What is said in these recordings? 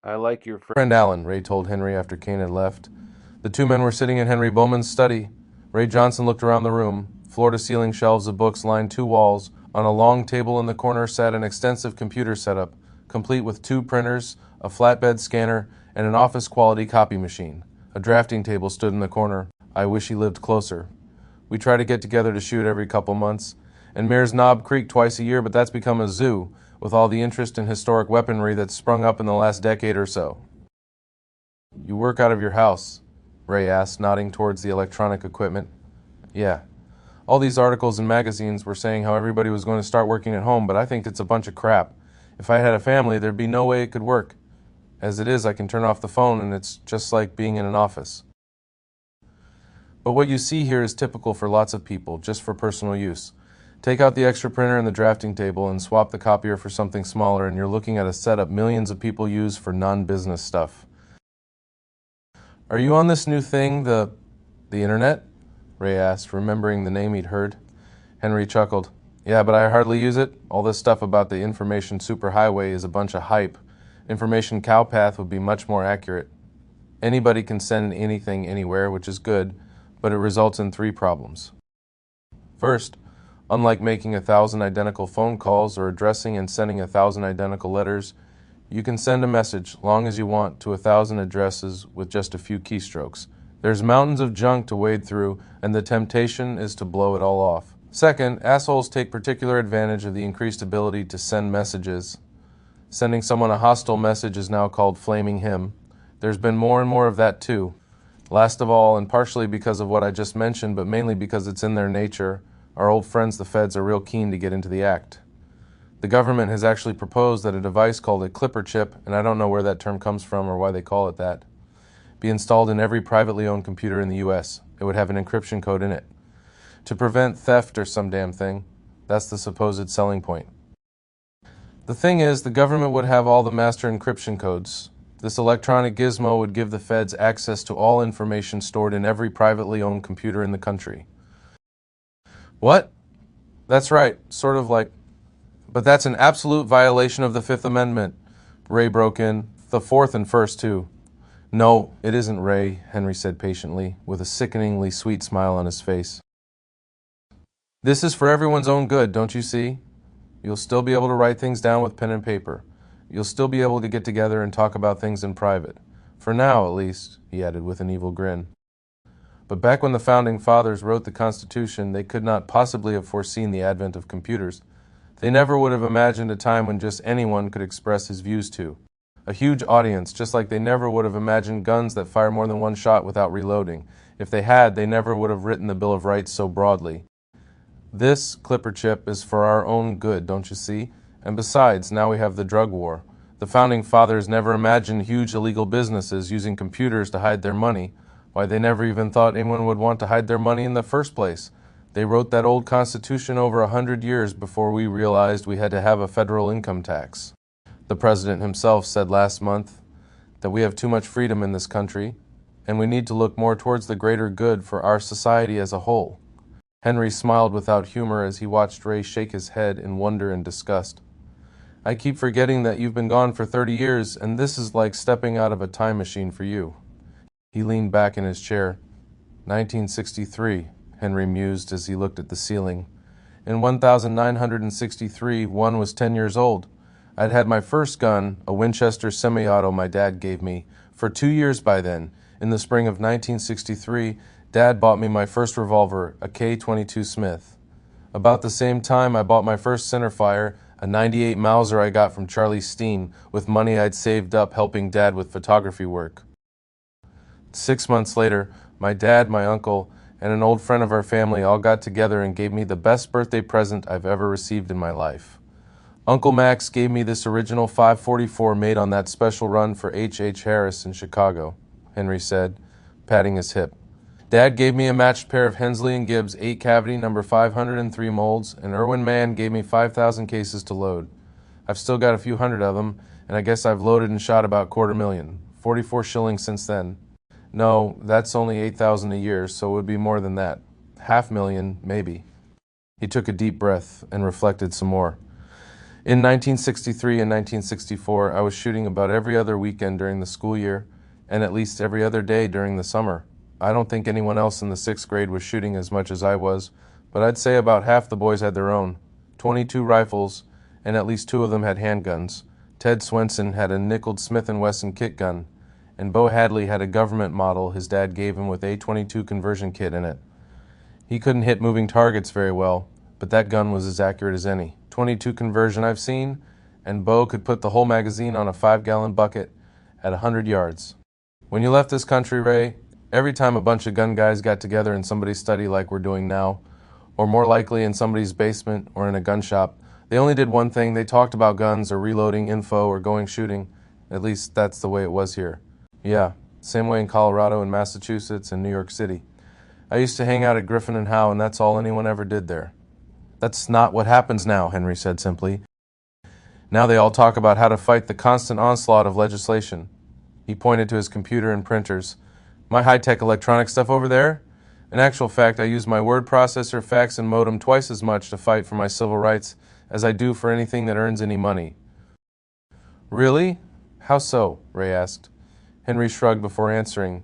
I like your friend Alan, Ray told Henry after Kane had left. The two men were sitting in Henry Bowman's study. Ray Johnson looked around the room. Floor-to-ceiling shelves of books lined two walls. On a long table in the corner sat an extensive computer setup, complete with two printers, a flatbed scanner, and an office-quality copy machine. A drafting table stood in the corner. I wish he lived closer. We try to get together to shoot every couple months. And Mare's Knob Creek twice a year, but that's become a zoo, with all the interest in historic weaponry that's sprung up in the last decade or so. You work out of your house? Ray asked, nodding towards the electronic equipment. Yeah. All these articles and magazines were saying how everybody was going to start working at home, but I think it's a bunch of crap. If I had a family, there'd be no way it could work. As it is, I can turn off the phone, and it's just like being in an office. But what you see here is typical for lots of people, just for personal use. Take out the extra printer and the drafting table and swap the copier for something smaller, and you're looking at a setup millions of people use for non-business stuff. Are you on this new thing, the internet? Ray asked, remembering the name he'd heard. Henry chuckled. Yeah, but I hardly use it. All this stuff about the information superhighway is a bunch of hype. Information cowpath would be much more accurate. Anybody can send anything anywhere, which is good, but it results in three problems. First, unlike making 1,000 identical phone calls or addressing and sending 1,000 identical letters, you can send a message, long as you want, to 1,000 addresses with just a few keystrokes. There's mountains of junk to wade through, and the temptation is to blow it all off. Second, assholes take particular advantage of the increased ability to send messages. Sending someone a hostile message is now called flaming him. There's been more and more of that too. Last of all, and partially because of what I just mentioned, but mainly because it's in their nature, our old friends the feds are real keen to get into the act. The government has actually proposed that a device called a clipper chip, and I don't know where that term comes from or why they call it that, be installed in every privately owned computer in the U.S. It would have an encryption code in it. To prevent theft or some damn thing. That's the supposed selling point. The thing is, the government would have all the master encryption codes. This electronic gizmo would give the feds access to all information stored in every privately owned computer in the country. What? That's right, sort of like... But that's an absolute violation of the Fifth Amendment. Ray broke in. The Fourth and First, too. No, it isn't, Ray, Henry said patiently, with a sickeningly sweet smile on his face. This is for everyone's own good, don't you see? You'll still be able to write things down with pen and paper. You'll still be able to get together and talk about things in private. For now, at least, he added with an evil grin. But back when the Founding Fathers wrote the Constitution, they could not possibly have foreseen the advent of computers. They never would have imagined a time when just anyone could express his views to. A huge audience, just like they never would have imagined guns that fire more than one shot without reloading. If they had, they never would have written the Bill of Rights so broadly. This clipper chip is for our own good, don't you see? And besides, now we have the drug war. The Founding Fathers never imagined huge illegal businesses using computers to hide their money. Why, they never even thought anyone would want to hide their money in the first place. They wrote that old Constitution over 100 years before we realized we had to have a federal income tax. The President himself said last month that we have too much freedom in this country, and we need to look more towards the greater good for our society as a whole. Henry smiled without humor as he watched Ray shake his head in wonder and disgust. I keep forgetting that you've been gone for 30 years, and this is like stepping out of a time machine for you. He leaned back in his chair. 1963, Henry mused as he looked at the ceiling. In 1963, one was 10 years old. I'd had my first gun, a Winchester semi-auto my dad gave me, for 2 years by then. In the spring of 1963, Dad bought me my first revolver, a K-22 Smith. About the same time, I bought my first centerfire, a .98 Mauser I got from Charlie Steen, with money I'd saved up helping Dad with photography work. 6 months later, my dad, my uncle, and an old friend of our family all got together and gave me the best birthday present I've ever received in my life. Uncle Max gave me this original 544 made on that special run for H.H. Harris in Chicago, Henry said, patting his hip. Dad gave me a matched pair of Hensley & Gibbs 8-cavity number 503 molds, and Irwin Mann gave me 5,000 cases to load. I've still got a few hundred of them, and I guess I've loaded and shot about 250,000, 44 shillings since then. No, that's only 8,000 a year, so it would be more than that. 500,000, maybe. He took a deep breath and reflected some more. In 1963 and 1964, I was shooting about every other weekend during the school year, and at least every other day during the summer. I don't think anyone else in the 6th grade was shooting as much as I was, but I'd say about half the boys had their own. 22 rifles, and at least 2 of them had handguns. Ted Swenson had a nickeled Smith & Wesson kit gun, and Bo Hadley had a government model his dad gave him with A22 conversion kit in it. He couldn't hit moving targets very well, but that gun was as accurate as any. 22 conversion I've seen, and Bo could put the whole magazine on a 5-gallon bucket at 100 yards. When you left this country, Ray, every time a bunch of gun guys got together in somebody's study like we're doing now, or more likely in somebody's basement or in a gun shop, they only did one thing. They talked about guns or reloading info or going shooting. At least that's the way it was here. Yeah, same way in Colorado and Massachusetts and New York City. I used to hang out at Griffin and Howe, and that's all anyone ever did there. That's not what happens now, Henry said simply. Now they all talk about how to fight the constant onslaught of legislation. He pointed to his computer and printers. My high-tech electronic stuff over there? In actual fact, I use my word processor, fax, and modem twice as much to fight for my civil rights as I do for anything that earns any money. Really? How so? Ray asked. Henry shrugged before answering.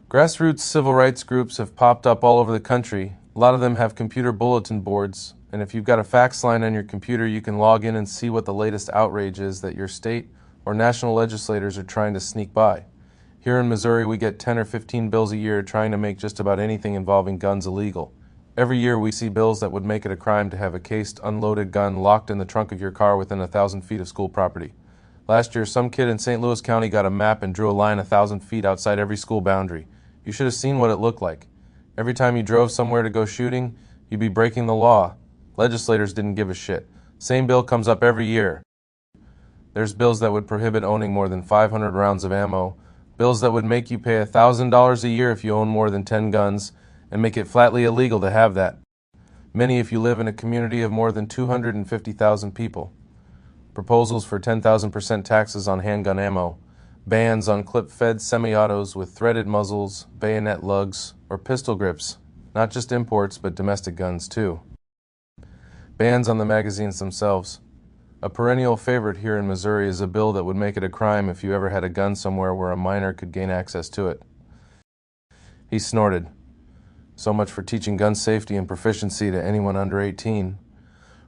Grassroots civil rights groups have popped up all over the country. A lot of them have computer bulletin boards, and if you've got a fax line on your computer, you can log in and see what the latest outrage is that your state or national legislators are trying to sneak by. Here in Missouri, we get 10 or 15 bills a year trying to make just about anything involving guns illegal. Every year we see bills that would make it a crime to have a cased, unloaded gun locked in the trunk of your car within 1,000 feet of school property. Last year, some kid in St. Louis County got a map and drew a line 1,000 feet outside every school boundary. You should have seen what it looked like. Every time you drove somewhere to go shooting, you'd be breaking the law. Legislators didn't give a shit. Same bill comes up every year. There's bills that would prohibit owning more than 500 rounds of ammo, bills that would make you pay $1,000 a year if you own more than 10 guns, and make it flatly illegal to have that. Many if you live in a community of more than 250,000 people. Proposals for 10,000% taxes on handgun ammo, bans on clip-fed semi-autos with threaded muzzles, bayonet lugs, or pistol grips, not just imports but domestic guns too. Bans on the magazines themselves. A perennial favorite here in Missouri is a bill that would make it a crime if you ever had a gun somewhere where a minor could gain access to it. He snorted. So much for teaching gun safety and proficiency to anyone under 18.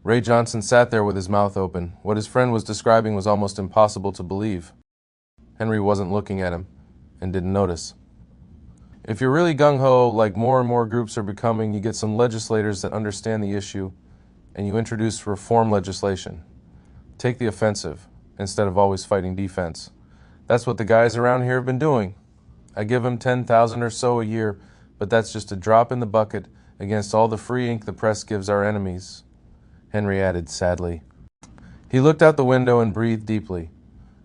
Ray Johnson sat there with his mouth open. What his friend was describing was almost impossible to believe. Henry wasn't looking at him and didn't notice. If you're really gung-ho, like more and more groups are becoming, you get some legislators that understand the issue, and you introduce reform legislation. Take the offensive, instead of always fighting defense. That's what the guys around here have been doing. I give them 10,000 or so a year, but that's just a drop in the bucket against all the free ink the press gives our enemies, Henry added sadly. He looked out the window and breathed deeply.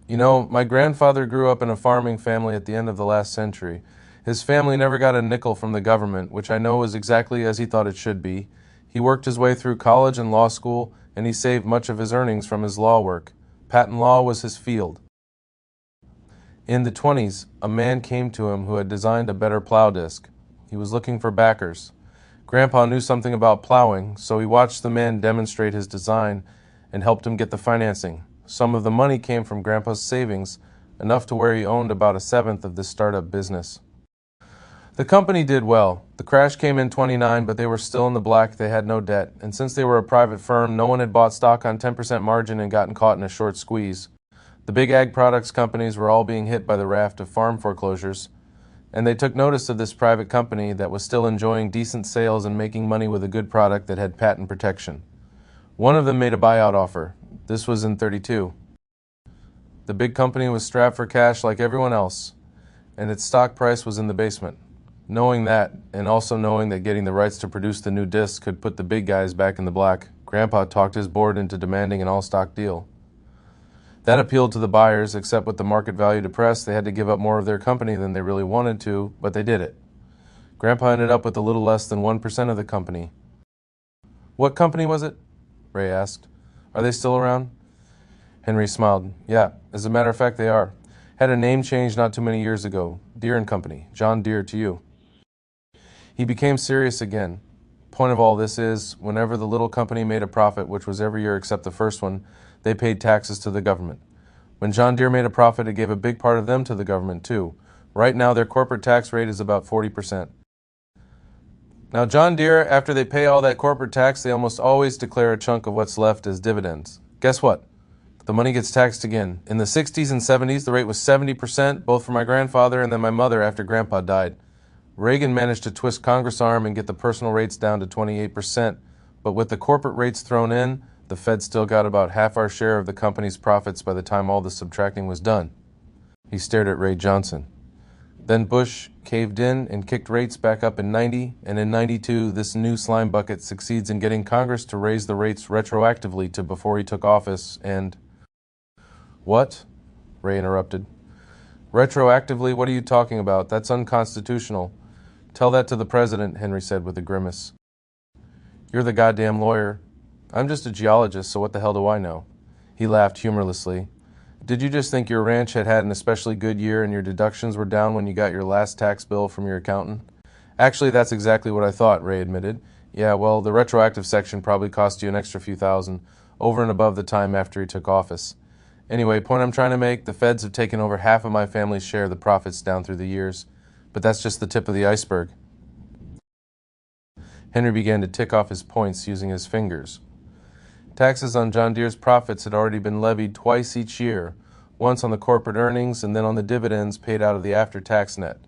You know, my grandfather grew up in a farming family at the end of the last century. His family never got a nickel from the government, which I know is exactly as he thought it should be. He worked his way through college and law school, and he saved much of his earnings from his law work. Patent law was his field. In the 20s, a man came to him who had designed a better plow disc. He was looking for backers. Grandpa knew something about plowing, so he watched the man demonstrate his design and helped him get the financing. Some of the money came from Grandpa's savings, enough to where he owned about 1/7 of this startup business. The company did well. The crash came in 29, but they were still in the black. They had no debt, and since they were a private firm, no one had bought stock on 10% margin and gotten caught in a short squeeze. The big ag products companies were all being hit by the raft of farm foreclosures, and they took notice of this private company that was still enjoying decent sales and making money with a good product that had patent protection. One of them made a buyout offer. This was in 32. The big company was strapped for cash like everyone else, and its stock price was in the basement. Knowing that, and also knowing that getting the rights to produce the new disc could put the big guys back in the black, Grandpa talked his board into demanding an all-stock deal. That appealed to the buyers, except with the market value depressed, they had to give up more of their company than they really wanted to, but they did it. Grandpa ended up with a little less than 1% of the company. What company was it? Ray asked. Are they still around? Henry smiled. Yeah, as a matter of fact, they are. Had a name change not too many years ago. Deere and Company. John Deere to you. He became serious again. Point of all this is, whenever the little company made a profit, which was every year except the first one, they paid taxes to the government. When John Deere made a profit, it gave a big part of them to the government too. Right now, their corporate tax rate is about 40%. Now, John Deere, after they pay all that corporate tax, they almost always declare a chunk of what's left as dividends. Guess what? The money gets taxed again. In the 60s and 70s, the rate was 70%, both for my grandfather and then my mother after Grandpa died. Reagan managed to twist Congress' arm and get the personal rates down to 28%, but with the corporate rates thrown in, the Fed still got about half our share of the company's profits by the time all the subtracting was done. He stared at Ray Johnson. Then Bush caved in and kicked rates back up in 90, and in 92, this new slime bucket succeeds in getting Congress to raise the rates retroactively to before he took office, and... What? Ray interrupted. Retroactively? What are you talking about? That's unconstitutional. Tell that to the president, Henry said with a grimace. You're the goddamn lawyer. I'm just a geologist, so what the hell do I know? He laughed humorlessly. Did you just think your ranch had had an especially good year and your deductions were down when you got your last tax bill from your accountant? Actually, that's exactly what I thought, Ray admitted. Yeah, well, the retroactive section probably cost you an extra few thousand, over and above the time after he took office. Anyway, point I'm trying to make, the feds have taken over half of my family's share of the profits down through the years. But that's just the tip of the iceberg. Henry began to tick off his points using his fingers. Taxes on John Deere's profits had already been levied twice each year, once on the corporate earnings and then on the dividends paid out of the after-tax net.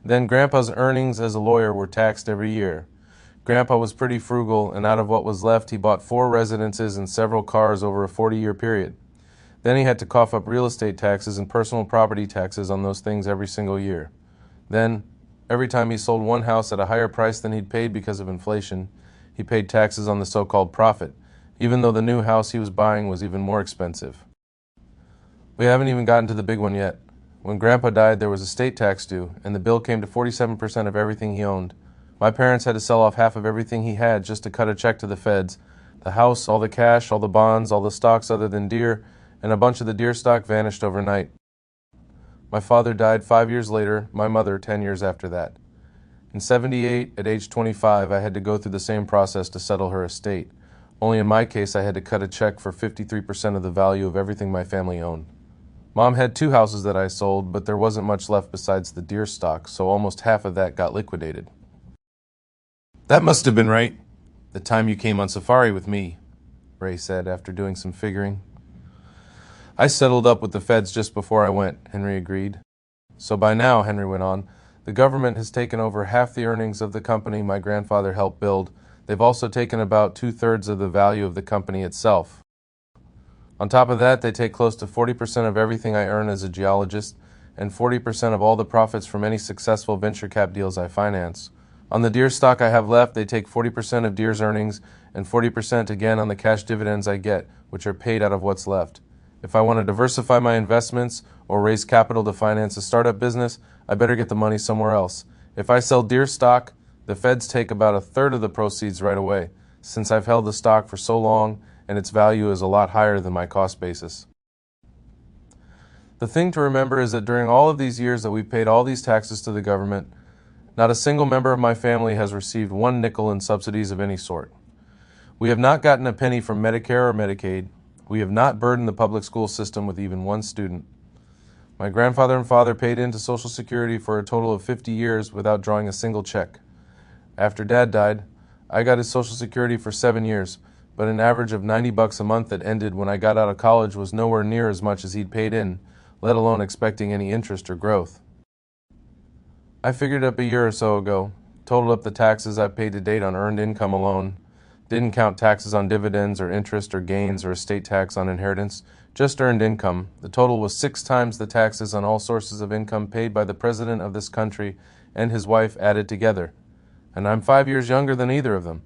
Then Grandpa's earnings as a lawyer were taxed every year. Grandpa was pretty frugal, and out of what was left, he bought 4 residences and several cars over a 40-year period. Then he had to cough up real estate taxes and personal property taxes on those things every single year. Then, every time he sold one house at a higher price than he'd paid because of inflation, he paid taxes on the so-called profit, even though the new house he was buying was even more expensive. We haven't even gotten to the big one yet. When Grandpa died, there was a state tax due, and the bill came to 47% of everything he owned. My parents had to sell off half of everything he had just to cut a check to the feds. The house, all the cash, all the bonds, all the stocks other than Deere, and a bunch of the Deere stock vanished overnight. My father died 5 years later, my mother 10 years after that. In '78, at age 25, I had to go through the same process to settle her estate. Only in my case, I had to cut a check for 53% of the value of everything my family owned. Mom had 2 houses that I sold, but there wasn't much left besides the Deere stock, so almost half of that got liquidated. That must have been right. The time you came on safari with me, Ray said after doing some figuring. I settled up with the feds just before I went, Henry agreed. So by now, Henry went on, the government has taken over half the earnings of the company my grandfather helped build. They've also taken about 2/3 of the value of the company itself. On top of that, they take close to 40% of everything I earn as a geologist and 40% of all the profits from any successful venture cap deals I finance. On the Deere stock I have left, they take 40% of Deere's earnings and 40% again on the cash dividends I get, which are paid out of what's left. If I want to diversify my investments or raise capital to finance a startup business, I better get the money somewhere else. If I sell Deere stock, the feds take about 1/3 of the proceeds right away, since I've held the stock for so long and its value is a lot higher than my cost basis. The thing to remember is that during all of these years that we've paid all these taxes to the government, not a single member of my family has received 1 nickel in subsidies of any sort. We have not gotten a penny from Medicare or Medicaid. We have not burdened the public school system with even 1 student. My grandfather and father paid into Social Security for a total of 50 years without drawing a single check. After Dad died, I got his Social Security for 7 years, but an average of $90 a month that ended when I got out of college was nowhere near as much as he'd paid in, let alone expecting any interest or growth. I figured up a year or so ago, totaled up the taxes I've paid to date on earned income alone, didn't count taxes on dividends or interest or gains or estate tax on inheritance, just earned income. The total was 6 times the taxes on all sources of income paid by the president of this country and his wife added together. And I'm 5 years younger than either of them.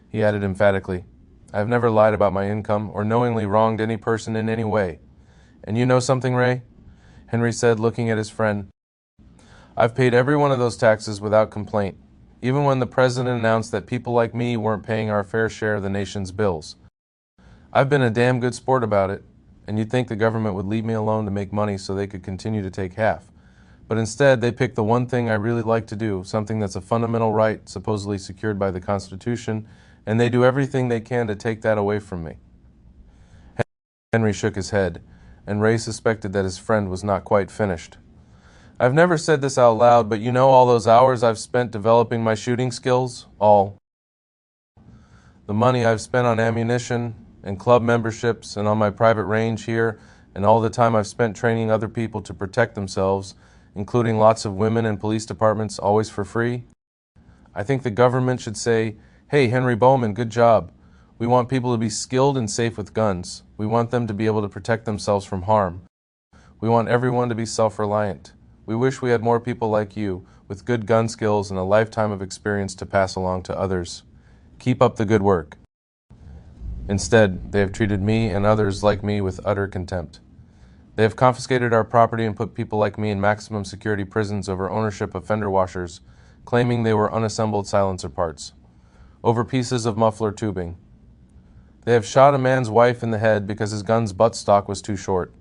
He added emphatically, I've never lied about my income or knowingly wronged any person in any way. And you know something, Ray? Henry said, looking at his friend. I've paid every one of those taxes without complaint, even when the president announced that people like me weren't paying our fair share of the nation's bills. I've been a damn good sport about it, and you'd think the government would leave me alone to make money so they could continue to take half. But instead, they picked the one thing I really like to do, something that's a fundamental right supposedly secured by the Constitution, and they do everything they can to take that away from me. Henry shook his head, and Ray suspected that his friend was not quite finished. I've never said this out loud, but you know all those hours I've spent developing my shooting skills? All the money I've spent on ammunition and club memberships and on my private range here, and all the time I've spent training other people to protect themselves, including lots of women and police departments, always for free? I think the government should say, hey, Henry Bowman, good job. We want people to be skilled and safe with guns. We want them to be able to protect themselves from harm. We want everyone to be self-reliant. We wish we had more people like you, with good gun skills and a lifetime of experience to pass along to others. Keep up the good work. Instead, they have treated me and others like me with utter contempt. They have confiscated our property and put people like me in maximum security prisons over ownership of fender washers, claiming they were unassembled silencer parts, over pieces of muffler tubing. They have shot a man's wife in the head because his gun's buttstock was too short.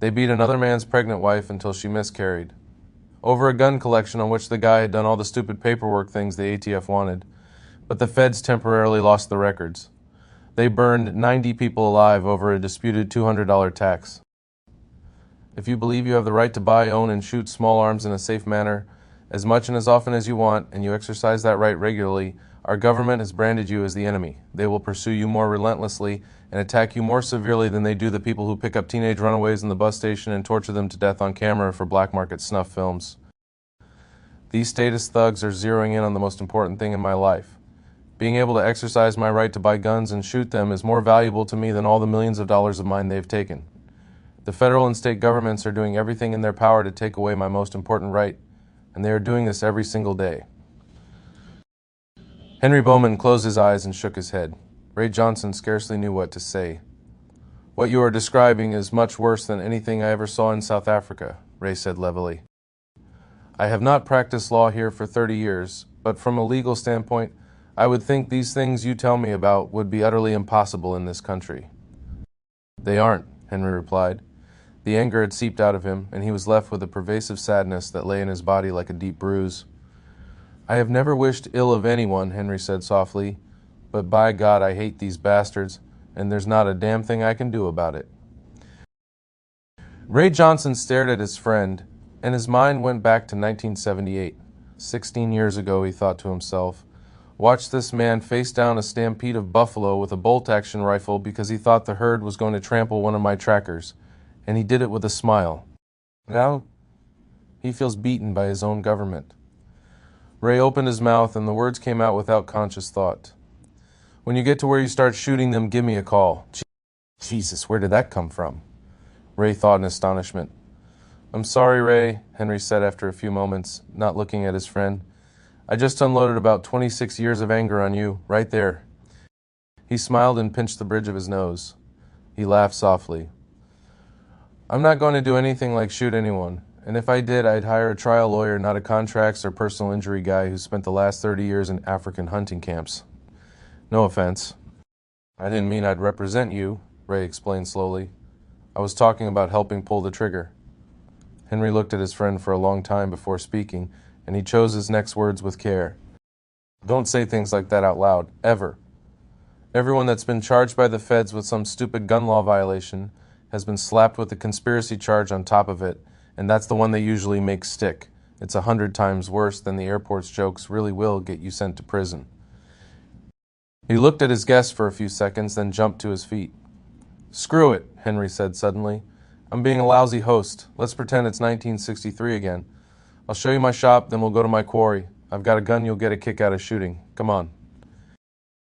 They beat another man's pregnant wife until she miscarried, over a gun collection on which the guy had done all the stupid paperwork things the ATF wanted, but the feds temporarily lost the records. They burned 90 people alive over a disputed $200 tax. If you believe you have the right to buy, own, and shoot small arms in a safe manner, as much and as often as you want, and you exercise that right regularly, our government has branded you as the enemy. They will pursue you more relentlessly and attack you more severely than they do the people who pick up teenage runaways in the bus station and torture them to death on camera for black market snuff films. These statist thugs are zeroing in on the most important thing in my life. Being able to exercise my right to buy guns and shoot them is more valuable to me than all the millions of dollars of mine they've taken. The federal and state governments are doing everything in their power to take away my most important right, and they are doing this every single day. Henry Bowman closed his eyes and shook his head. Ray Johnson scarcely knew what to say. What you are describing is much worse than anything I ever saw in South Africa, Ray said levelly. I have not practiced law here for 30 years, but from a legal standpoint, I would think these things you tell me about would be utterly impossible in this country. They aren't, Henry replied. The anger had seeped out of him, and he was left with a pervasive sadness that lay in his body like a deep bruise. I have never wished ill of anyone, Henry said softly, but by God, I hate these bastards, and there's not a damn thing I can do about it. Ray Johnson stared at his friend, and his mind went back to 1978. 16 years ago, he thought to himself. Watch this man face down a stampede of buffalo with a bolt-action rifle because he thought the herd was going to trample one of my trackers, and he did it with a smile. Now, he feels beaten by his own government. Ray opened his mouth, and the words came out without conscious thought. When you get to where you start shooting them, give me a call. Jesus, where did that come from? Ray thought in astonishment. I'm sorry, Ray, Henry said after a few moments, not looking at his friend. I just unloaded about 26 years of anger on you, right there. He smiled and pinched the bridge of his nose. He laughed softly. I'm not going to do anything like shoot anyone, and if I did, I'd hire a trial lawyer, not a contracts or personal injury guy who spent the last 30 years in African hunting camps. No offense. I didn't mean I'd represent you, Ray explained slowly. I was talking about helping pull the trigger. Henry looked at his friend for a long time before speaking, and he chose his next words with care. Don't say things like that out loud, ever. Everyone that's been charged by the feds with some stupid gun law violation has been slapped with a conspiracy charge on top of it, and that's the one they usually make stick. It's 100 times worse than the airport's jokes really will get you sent to prison. He looked at his guest for a few seconds, then jumped to his feet. Screw it, Henry said suddenly. I'm being a lousy host. Let's pretend it's 1963 again. I'll show you my shop, then we'll go to my quarry. I've got a gun you'll get a kick out of shooting. Come on.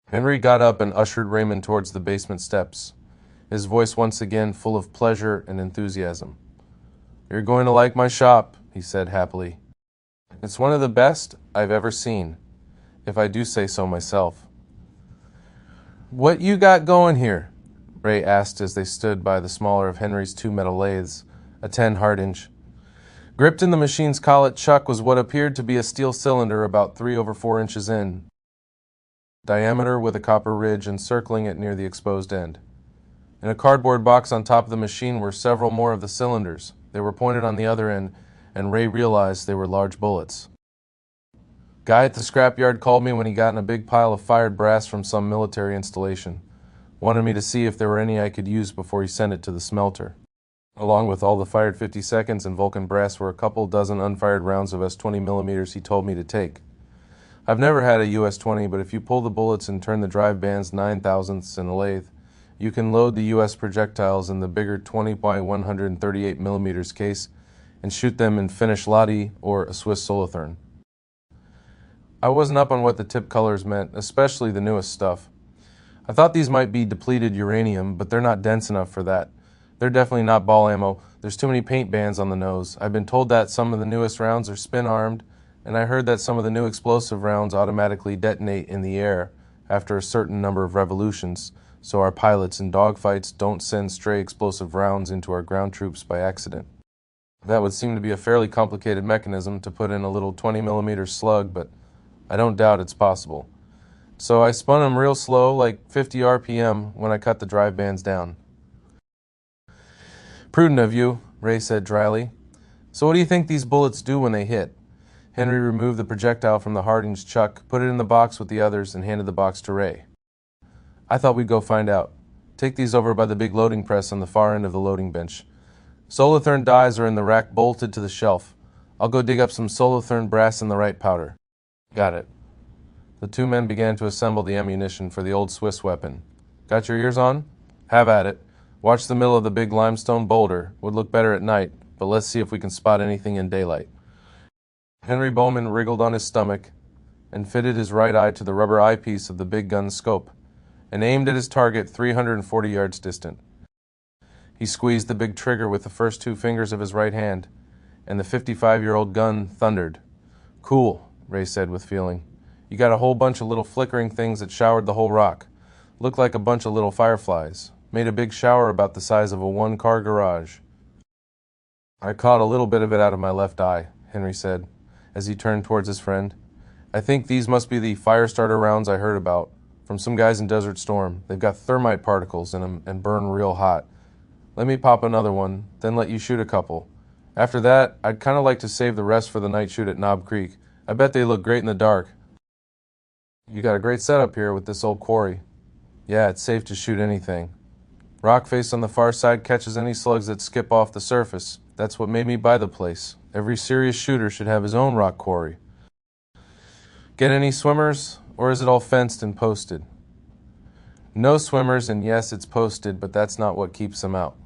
Henry got up and ushered Raymond towards the basement steps, his voice once again full of pleasure and enthusiasm. You're going to like my shop, he said happily. It's one of the best I've ever seen, if I do say so myself. What you got going here? Ray asked as they stood by the smaller of Henry's two metal lathes, a 10 hard-inch. Gripped in the machine's collet chuck was what appeared to be a steel cylinder about 3/4 inches in diameter with a copper ridge encircling it near the exposed end. In a cardboard box on top of the machine were several more of the cylinders. They were pointed on the other end, and Ray realized they were large bullets. Guy at the scrapyard called me when he got in a big pile of fired brass from some military installation. Wanted me to see if there were any I could use before he sent it to the smelter. Along with all the fired 52nds and Vulcan brass were a couple dozen unfired rounds of S20mm he told me to take. I've never had a US-20, but if you pull the bullets and turn the drive bands 9/1000ths in a lathe, you can load the US projectiles in the bigger 20 by 138mm case and shoot them in Finnish Lottie or a Swiss Solothurn. I wasn't up on what the tip colors meant, especially the newest stuff. I thought these might be depleted uranium, but they're not dense enough for that. They're definitely not ball ammo. There's too many paint bands on the nose. I've been told that some of the newest rounds are spin-armed, and I heard that some of the new explosive rounds automatically detonate in the air after a certain number of revolutions, so our pilots in dogfights don't send stray explosive rounds into our ground troops by accident. That would seem to be a fairly complicated mechanism to put in a little 20mm slug, but I don't doubt it's possible. So I spun them real slow, like 50 RPM, when I cut the drive bands down. Prudent of you, Ray said dryly. So what do you think these bullets do when they hit? Henry removed the projectile from the Harding's chuck, put it in the box with the others, and handed the box to Ray. I thought we'd go find out. Take these over by the big loading press on the far end of the loading bench. Solothurn dies are in the rack bolted to the shelf. I'll go dig up some Solothurn brass and the right powder. Got it. The two men began to assemble the ammunition for the old Swiss weapon. Got your ears on? Have at it. Watch the middle of the big limestone boulder. Would look better at night, but let's see if we can spot anything in daylight. Henry Bowman wriggled on his stomach and fitted his right eye to the rubber eyepiece of the big gun's scope and aimed at his target 340 yards distant. He squeezed the big trigger with the first two fingers of his right hand, and the 55-year-old gun thundered. Cool, Ray said with feeling. You got a whole bunch of little flickering things that showered the whole rock. Looked like a bunch of little fireflies. Made a big shower about the size of a one-car garage. I caught a little bit of it out of my left eye, Henry said, as he turned towards his friend. I think these must be the fire starter rounds I heard about, from some guys in Desert Storm. They've got thermite particles in them and burn real hot. Let me pop another one, then let you shoot a couple. After that, I'd kind of like to save the rest for the night shoot at Knob Creek. I bet they look great in the dark. You got a great setup here with this old quarry. Yeah, it's safe to shoot anything. Rock face on the far side catches any slugs that skip off the surface. That's what made me buy the place. Every serious shooter should have his own rock quarry. Get any swimmers, or is it all fenced and posted? No swimmers, and yes, it's posted, but that's not what keeps them out.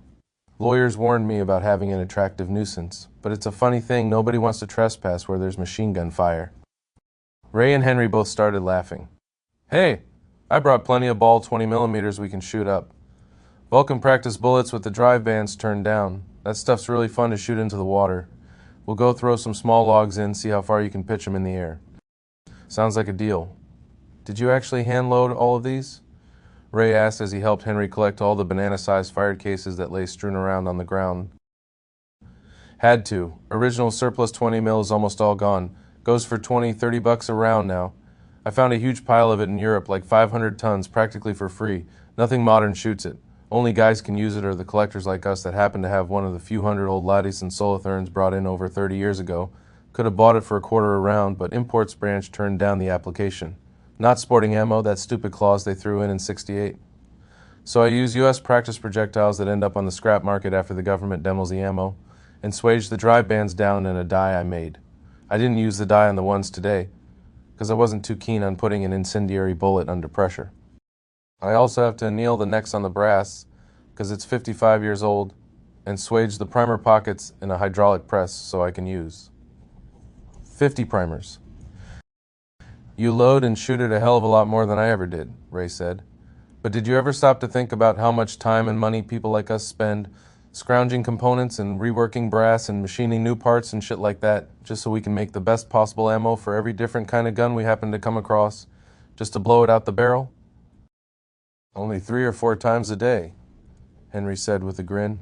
Lawyers warned me about having an attractive nuisance, but it's a funny thing, nobody wants to trespass where there's machine gun fire. Ray and Henry both started laughing. Hey, I brought plenty of ball 20mm we can shoot up. Vulcan practice bullets with the drive bands turned down. That stuff's really fun to shoot into the water. We'll go throw some small logs in, see how far you can pitch them in the air. Sounds like a deal. Did you actually hand load all of these? Ray asked as he helped Henry collect all the banana-sized fired cases that lay strewn around on the ground. Had to. Original surplus 20mm is almost all gone. Goes for $20-30 a round now. I found a huge pile of it in Europe, like 500 tons, practically for free. Nothing modern shoots it. Only guys can use it or the collectors like us that happen to have one of the few hundred old Lotties and Solotherns brought in over 30 years ago. Could have bought it for $1 a round, but Imports branch turned down the application. Not sporting ammo, that stupid clause they threw in '68. So I use U.S. practice projectiles that end up on the scrap market after the government demos the ammo, and swaged the drive bands down in a die I made. I didn't use the die on the ones today, because I wasn't too keen on putting an incendiary bullet under pressure. I also have to anneal the necks on the brass, because it's 55 years old, and swage the primer pockets in a hydraulic press so I can use 50 primers. You load and shoot it a hell of a lot more than I ever did, Ray said. But did you ever stop to think about how much time and money people like us spend scrounging components and reworking brass and machining new parts and shit like that, just so we can make the best possible ammo for every different kind of gun we happen to come across, just to blow it out the barrel? Only 3 or 4 times a day, Henry said with a grin.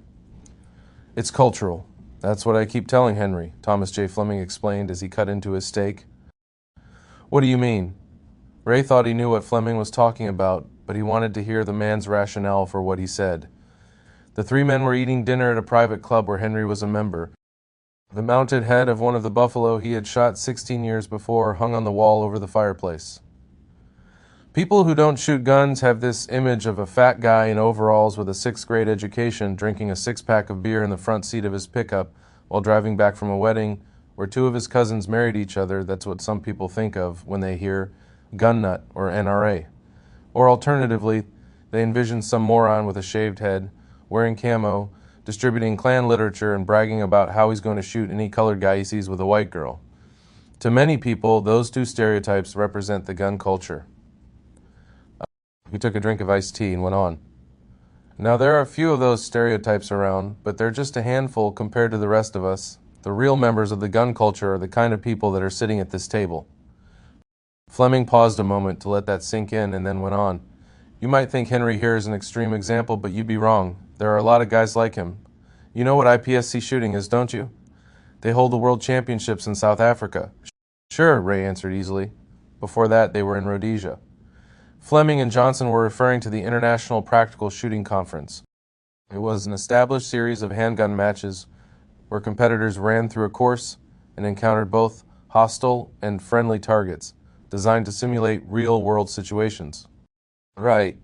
It's cultural. That's what I keep telling Henry, Thomas J. Fleming explained as he cut into his steak. What do you mean? Ray thought he knew what Fleming was talking about, but he wanted to hear the man's rationale for what he said. The 3 men were eating dinner at a private club where Henry was a member. The mounted head of one of the buffalo he had shot 16 years before hung on the wall over the fireplace. People who don't shoot guns have this image of a fat guy in overalls with a sixth-grade education drinking a six-pack of beer in the front seat of his pickup while driving back from a wedding where two of his cousins married each other. That's what some people think of when they hear gun nut or NRA. Or alternatively, they envision some moron with a shaved head, wearing camo, distributing Klan literature and bragging about how he's going to shoot any colored guy he sees with a white girl. To many people, those two stereotypes represent the gun culture. He took a drink of iced tea and went on. Now, there are a few of those stereotypes around, but they're just a handful compared to the rest of us. The real members of the gun culture are the kind of people that are sitting at this table. Fleming paused a moment to let that sink in and then went on. You might think Henry here is an extreme example, but you'd be wrong. There are a lot of guys like him. You know what IPSC shooting is, don't you? They hold the world championships in South Africa. Sure, Ray answered easily. Before that, they were in Rhodesia. Fleming and Johnson were referring to the International Practical Shooting Conference. It was an established series of handgun matches where competitors ran through a course and encountered both hostile and friendly targets, designed to simulate real-world situations. Right,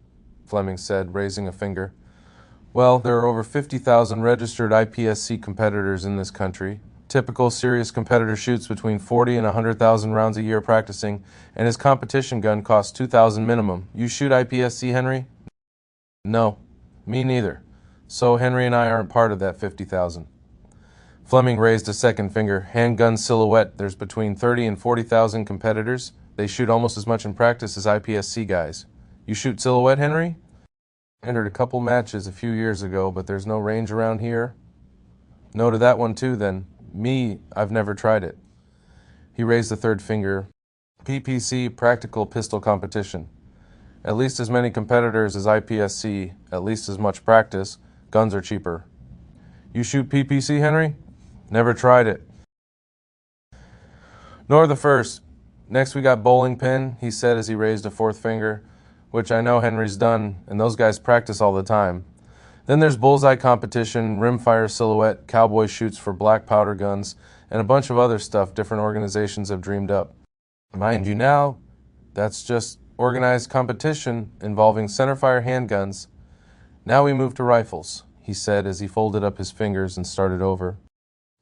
Fleming said, raising a finger. Well, there are over 50,000 registered IPSC competitors in this country. Typical serious competitor shoots between 40 and 100,000 rounds a year practicing, and his competition gun costs $2,000 minimum. You shoot IPSC, Henry? No, me neither. So Henry and I aren't part of that 50,000. Fleming raised a second finger. Handgun silhouette, there's between 30 and 40,000 competitors. They shoot almost as much in practice as IPSC guys. You shoot silhouette, Henry? Entered a couple matches a few years ago, but there's no range around here. No to that one too, then. Me, I've never tried it. He raised the third finger. PPC, practical pistol competition. At least as many competitors as IPSC, at least as much practice. Guns are cheaper. You shoot PPC, Henry? Never tried it. Nor the first. Next we got bowling pin, he said as he raised a fourth finger, which I know Henry's done, and those guys practice all the time. Then there's bullseye competition, rimfire silhouette, cowboy shoots for black powder guns, and a bunch of other stuff different organizations have dreamed up. Mind you now, that's just organized competition involving centerfire handguns. Now we move to rifles, he said as he folded up his fingers and started over.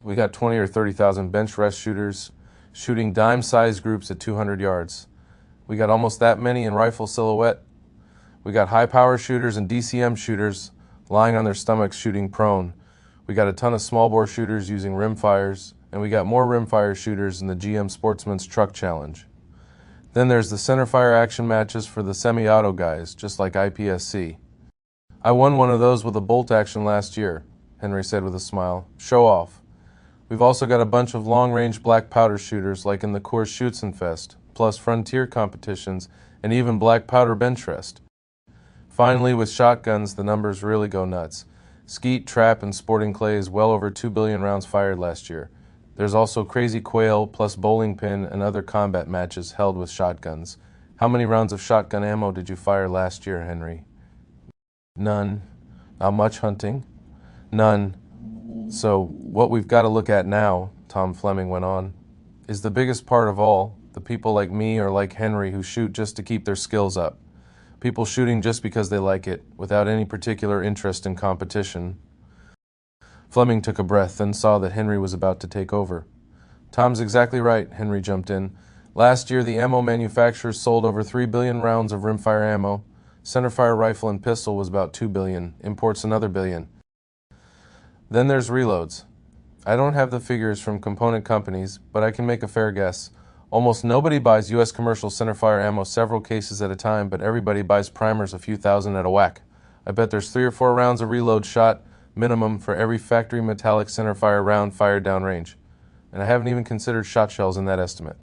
We got 20 or 30,000 bench rest shooters shooting dime-sized groups at 200 yards. We got almost that many in rifle silhouette. We got high-power shooters and DCM shooters lying on their stomachs shooting prone. We got a ton of small-bore shooters using rimfires, and we got more rimfire shooters in the GM Sportsman's Truck Challenge. Then there's the centerfire action matches for the semi-auto guys, just like IPSC. I won one of those with a bolt action last year, Henry said with a smile. Show off. We've also got a bunch of long-range black powder shooters like in the Coors Schützenfest, plus frontier competitions, and even black powder bench rest. Finally, with shotguns, the numbers really go nuts. Skeet, trap, and sporting clays well over 2 billion rounds fired last year. There's also crazy quail, plus bowling pin, and other combat matches held with shotguns. How many rounds of shotgun ammo did you fire last year, Henry? None. Not much hunting? None. So, what we've got to look at now, Tom Fleming went on, is the biggest part of all, the people like me or like Henry who shoot just to keep their skills up. People shooting just because they like it, without any particular interest in competition. Fleming took a breath, then saw that Henry was about to take over. Tom's exactly right, Henry jumped in. Last year, the ammo manufacturers sold over 3 billion rounds of rimfire ammo. Centerfire rifle and pistol was about 2 billion, imports another billion. Then there's reloads. I don't have the figures from component companies, but I can make a fair guess. Almost nobody buys U.S. commercial centerfire ammo several cases at a time, but everybody buys primers a few thousand at a whack. I bet there's 3 or 4 rounds of reload shot, minimum, for every factory metallic centerfire round fired downrange. And I haven't even considered shot shells in that estimate.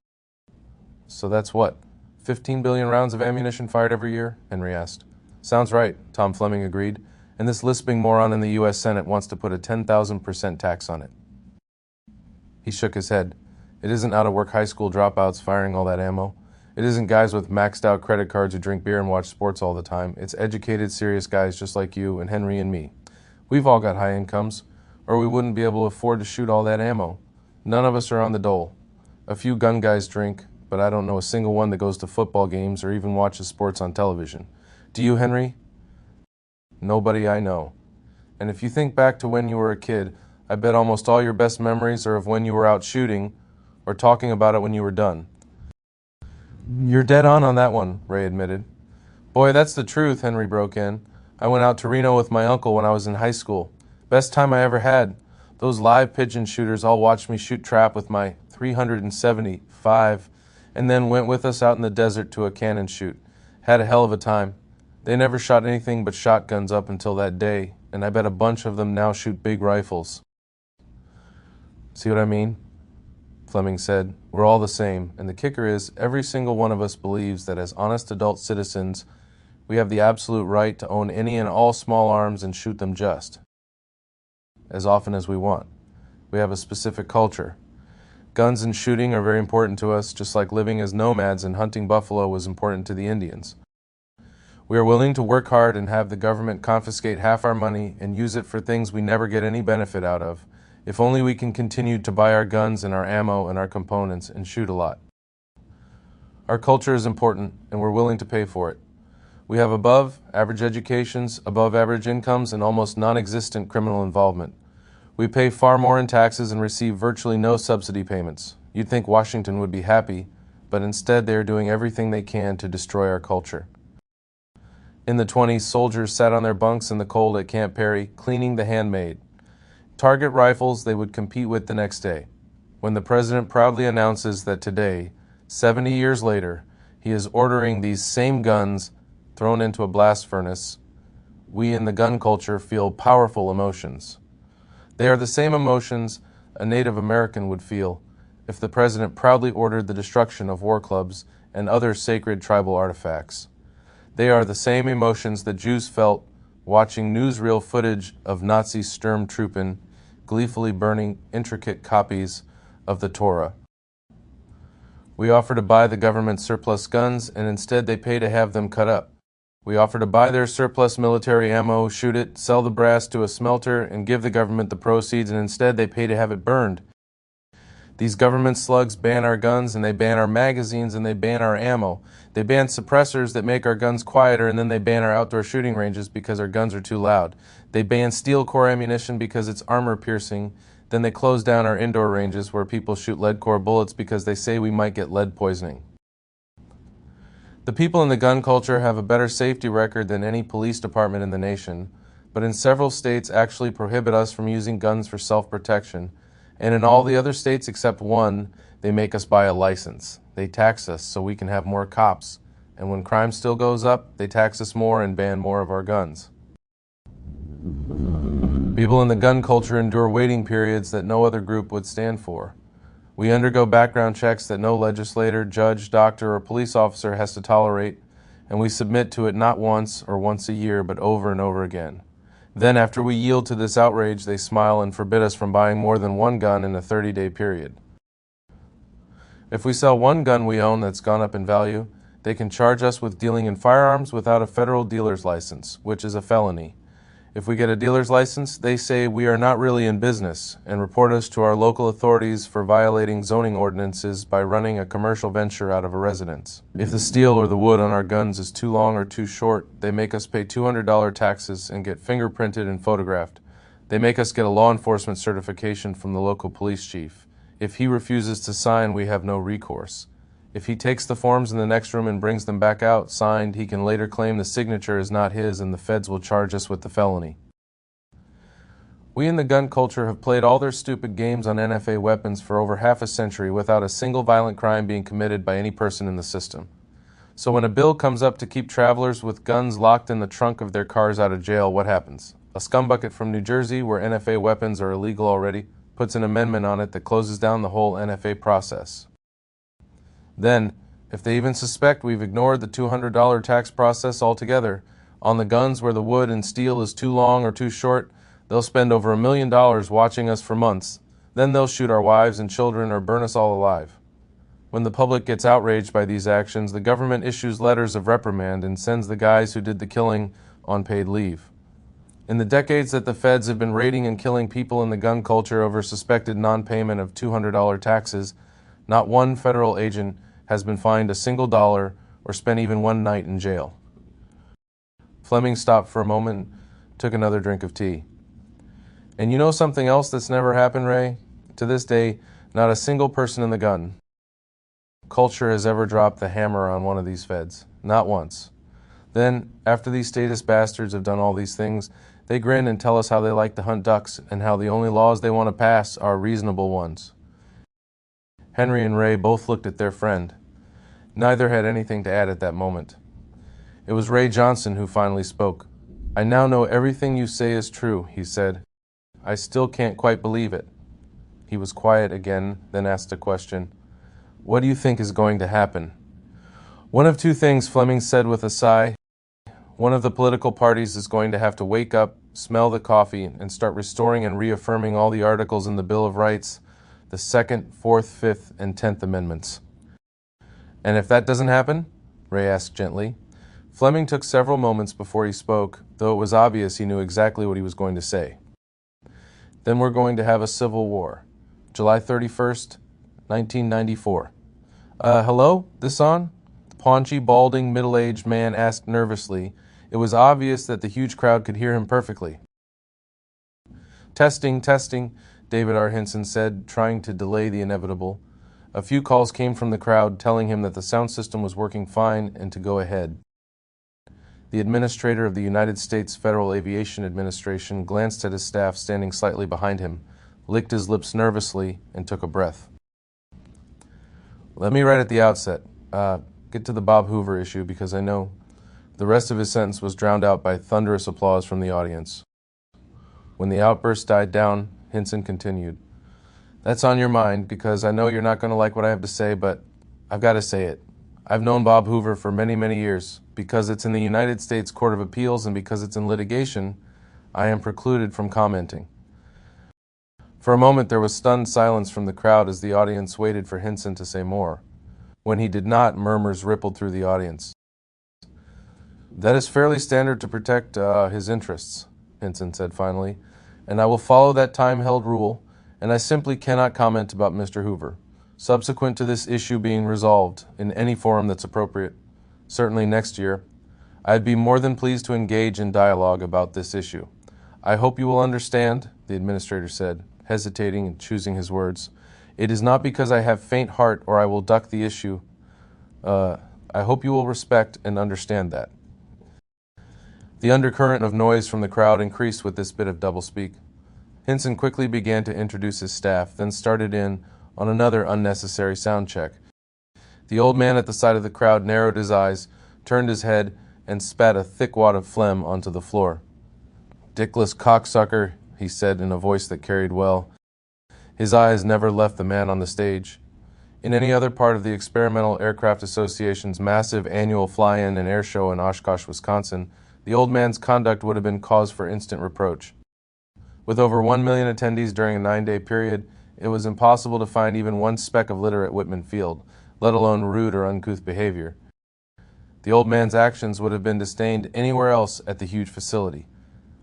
So that's what? 15 billion rounds of ammunition fired every year? Henry asked. Sounds right, Tom Fleming agreed. And this lisping moron in the U.S. Senate wants to put a 10,000% tax on it. He shook his head. It isn't out-of-work high school dropouts firing all that ammo. It isn't guys with maxed-out credit cards who drink beer and watch sports all the time. It's educated, serious guys just like you and Henry and me. We've all got high incomes, or we wouldn't be able to afford to shoot all that ammo. None of us are on the dole. A few gun guys drink, but I don't know a single one that goes to football games or even watches sports on television. Do you, Henry? Nobody I know. And if you think back to when you were a kid, I bet almost all your best memories are of when you were out shooting or talking about it when you were done. You're dead on that one, Ray admitted. Boy, that's the truth, Henry broke in. I went out to Reno with my uncle when I was in high school. Best time I ever had. Those live pigeon shooters all watched me shoot trap with my 375 and then went with us out in the desert to a cannon shoot. Had a hell of a time. They never shot anything but shotguns up until that day, and I bet a bunch of them now shoot big rifles. See what I mean? Fleming said. We're all the same, and the kicker is every single one of us believes that as honest adult citizens, we have the absolute right to own any and all small arms and shoot them just as often as we want. We have a specific culture. Guns and shooting are very important to us, just like living as nomads and hunting buffalo was important to the Indians. We are willing to work hard and have the government confiscate half our money and use it for things we never get any benefit out of, if only we can continue to buy our guns and our ammo and our components and shoot a lot. Our culture is important, and we're willing to pay for it. We have above average educations, above average incomes, and almost non-existent criminal involvement. We pay far more in taxes and receive virtually no subsidy payments. You'd think Washington would be happy, but instead they are doing everything they can to destroy our culture. In the 1920s, soldiers sat on their bunks in the cold at Camp Perry, cleaning the handmade target rifles they would compete with the next day. When the president proudly announces that today, 70 years later, he is ordering these same guns thrown into a blast furnace, we in the gun culture feel powerful emotions. They are the same emotions a Native American would feel if the president proudly ordered the destruction of war clubs and other sacred tribal artifacts. They are the same emotions that Jews felt watching newsreel footage of Nazi Sturmtruppen gleefully burning intricate copies of the Torah. We offer to buy the government's surplus guns, and instead they pay to have them cut up. We offer to buy their surplus military ammo, shoot it, sell the brass to a smelter, and give the government the proceeds, and instead they pay to have it burned. These government slugs ban our guns, and they ban our magazines, and they ban our ammo. They ban suppressors that make our guns quieter, and then they ban our outdoor shooting ranges because our guns are too loud. They ban steel core ammunition because it's armor-piercing. Then they close down our indoor ranges where people shoot lead core bullets because they say we might get lead poisoning. The people in the gun culture have a better safety record than any police department in the nation, but in several states actually prohibit us from using guns for self-protection, and in all the other states except one, they make us buy a license. They tax us so we can have more cops, and when crime still goes up, they tax us more and ban more of our guns. People in the gun culture endure waiting periods that no other group would stand for. We undergo background checks that no legislator, judge, doctor, or police officer has to tolerate, and we submit to it not once or once a year, but over and over again. Then, after we yield to this outrage, they smile and forbid us from buying more than one gun in a 30-day period. If we sell one gun we own that's gone up in value, they can charge us with dealing in firearms without a federal dealer's license, which is a felony. If we get a dealer's license, they say we are not really in business and report us to our local authorities for violating zoning ordinances by running a commercial venture out of a residence. If the steel or the wood on our guns is too long or too short, they make us pay $200 taxes and get fingerprinted and photographed. They make us get a law enforcement certification from the local police chief. If he refuses to sign, we have no recourse. If he takes the forms in the next room and brings them back out signed, he can later claim the signature is not his and the feds will charge us with the felony. We in the gun culture have played all their stupid games on NFA weapons for over half a century without a single violent crime being committed by any person in the system. So when a bill comes up to keep travelers with guns locked in the trunk of their cars out of jail, what happens? A scumbucket from New Jersey, where NFA weapons are illegal already, puts an amendment on it that closes down the whole NFA process. Then, if they even suspect we've ignored the $200 tax process altogether, on the guns where the wood and steel is too long or too short, they'll spend over $1 million watching us for months. Then they'll shoot our wives and children or burn us all alive. When the public gets outraged by these actions, the government issues letters of reprimand and sends the guys who did the killing on paid leave. In the decades that the feds have been raiding and killing people in the gun culture over suspected non-payment of $200 taxes, not one federal agent has been fined $1 or spent even one night in jail. Fleming stopped for a moment, took another drink of tea. And you know something else that's never happened, Ray? To this day, not a single person in the gun culture has ever dropped the hammer on one of these feds. Not once. Then, after these statist bastards have done all these things, they grin and tell us how they like to hunt ducks and how the only laws they want to pass are reasonable ones. Henry and Ray both looked at their friend. Neither had anything to add at that moment. It was Ray Johnson who finally spoke. "I now know everything you say is true," he said. "I still can't quite believe it." He was quiet again, then asked a question. "What do you think is going to happen?" "One of two things," Fleming said with a sigh. "One of the political parties is going to have to wake up, smell the coffee, and start restoring and reaffirming all the articles in the Bill of Rights, the 2nd, 4th, 5th, and 10th Amendments." "And if that doesn't happen?" Ray asked gently. Fleming took several moments before he spoke, though it was obvious he knew exactly what he was going to say. "Then we're going to have a civil war. July 31st, 1994. Hello? This on?" The paunchy, balding, middle-aged man asked nervously. It was obvious that the huge crowd could hear him perfectly. "Testing, testing," David R. Hinson said, trying to delay the inevitable. A few calls came from the crowd telling him that the sound system was working fine and to go ahead. The administrator of the United States Federal Aviation Administration glanced at his staff standing slightly behind him, licked his lips nervously, and took a breath. "Let me right at the outset get to the Bob Hoover issue because I know..." The rest of his sentence was drowned out by thunderous applause from the audience. When the outburst died down, Hinson continued. "That's on your mind because I know you're not going to like what I have to say, but I've got to say it. I've known Bob Hoover for many, many years. Because it's in the United States Court of Appeals and because it's in litigation, I am precluded from commenting." For a moment there was stunned silence from the crowd as the audience waited for Hinson to say more. When he did not, murmurs rippled through the audience. "That is fairly standard to protect his interests," Hinson said finally, "and I will follow that time-held rule, and I simply cannot comment about Mr. Hoover, subsequent to this issue being resolved in any forum that's appropriate. Certainly next year. I'd be more than pleased to engage in dialogue about this issue. I hope you will understand," the administrator said, hesitating and choosing his words. "It is not because I have faint heart or I will duck the issue. I hope you will respect and understand that." The undercurrent of noise from the crowd increased with this bit of doublespeak. Hinson quickly began to introduce his staff, then started in on another unnecessary sound check. The old man at the side of the crowd narrowed his eyes, turned his head, and spat a thick wad of phlegm onto the floor. "Dickless cocksucker," he said in a voice that carried well. His eyes never left the man on the stage. In any other part of the Experimental Aircraft Association's massive annual fly-in and air show in Oshkosh, Wisconsin, the old man's conduct would have been cause for instant reproach. With over 1 million attendees during a 9-day period, it was impossible to find even one speck of litter at Whitman Field, let alone rude or uncouth behavior. The old man's actions would have been disdained anywhere else at the huge facility.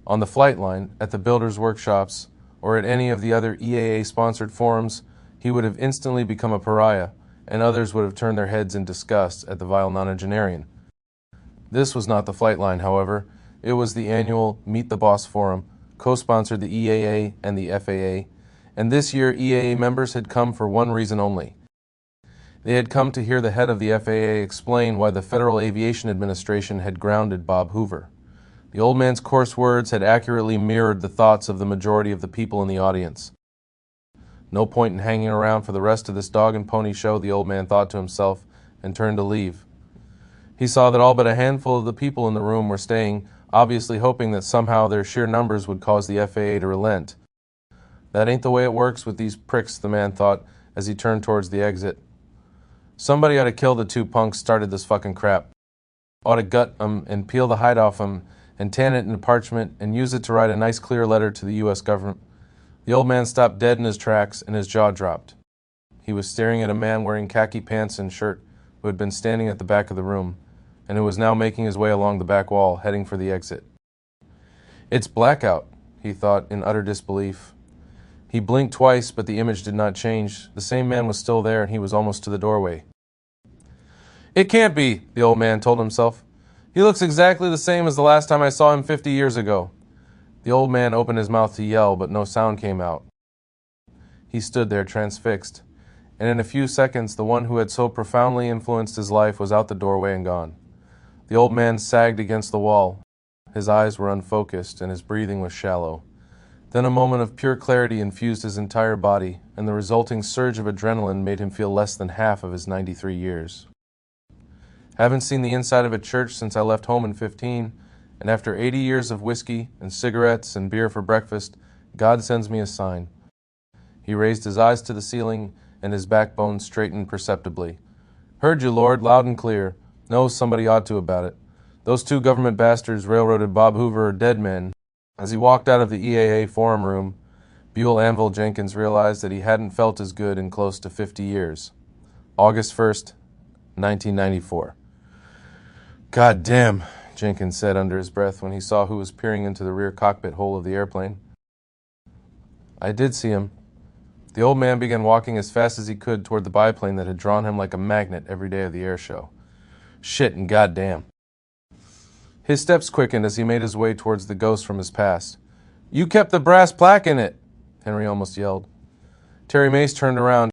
On the flight line, at the builders' workshops, or at any of the other EAA-sponsored forums, he would have instantly become a pariah, and others would have turned their heads in disgust at the vile nonagenarian. This was not the flight line, however. It was the annual Meet the Boss Forum, co-sponsored the EAA and the FAA, and this year EAA members had come for one reason only. They had come to hear the head of the FAA explain why the Federal Aviation Administration had grounded Bob Hoover. The old man's coarse words had accurately mirrored the thoughts of the majority of the people in the audience. No point in hanging around for the rest of this dog and pony show, the old man thought to himself, and turned to leave. He saw that all but a handful of the people in the room were staying, obviously hoping that somehow their sheer numbers would cause the FAA to relent. That ain't the way it works with these pricks, the man thought, as he turned towards the exit. Somebody ought to kill the two punks started this fucking crap. Ought to gut 'em and peel the hide off 'em and tan it into parchment and use it to write a nice clear letter to the U.S. government. The old man stopped dead in his tracks and his jaw dropped. He was staring at a man wearing khaki pants and shirt who had been standing at the back of the room and who was now making his way along the back wall, heading for the exit. "It's blackout," he thought in utter disbelief. He blinked twice, but the image did not change. The same man was still there and he was almost to the doorway. It can't be, the old man told himself. He looks exactly the same as the last time I saw him 50 years ago. The old man opened his mouth to yell, but no sound came out. He stood there transfixed, and in a few seconds the one who had so profoundly influenced his life was out the doorway and gone. The old man sagged against the wall. His eyes were unfocused, and his breathing was shallow. Then a moment of pure clarity infused his entire body, and the resulting surge of adrenaline made him feel less than half of his 93 years. Haven't seen the inside of a church since I left home in 15, and after 80 years of whiskey and cigarettes and beer for breakfast, God sends me a sign. He raised his eyes to the ceiling, and his backbone straightened perceptibly. Heard you, Lord, loud and clear. Knows somebody ought to about it. Those two government bastards railroaded Bob Hoover are dead men. As he walked out of the EAA forum room, Buell Anvil Jenkins realized that he hadn't felt as good in close to 50 years. August 1st, 1994. God damn, Jenkins said under his breath when he saw who was peering into the rear cockpit hole of the airplane. I did see him. The old man began walking as fast as he could toward the biplane that had drawn him like a magnet every day of the air show. Shit and goddamn. His steps quickened as he made his way towards the ghost from his past. You kept the brass plaque in it, Henry almost yelled. Terry Mace turned around.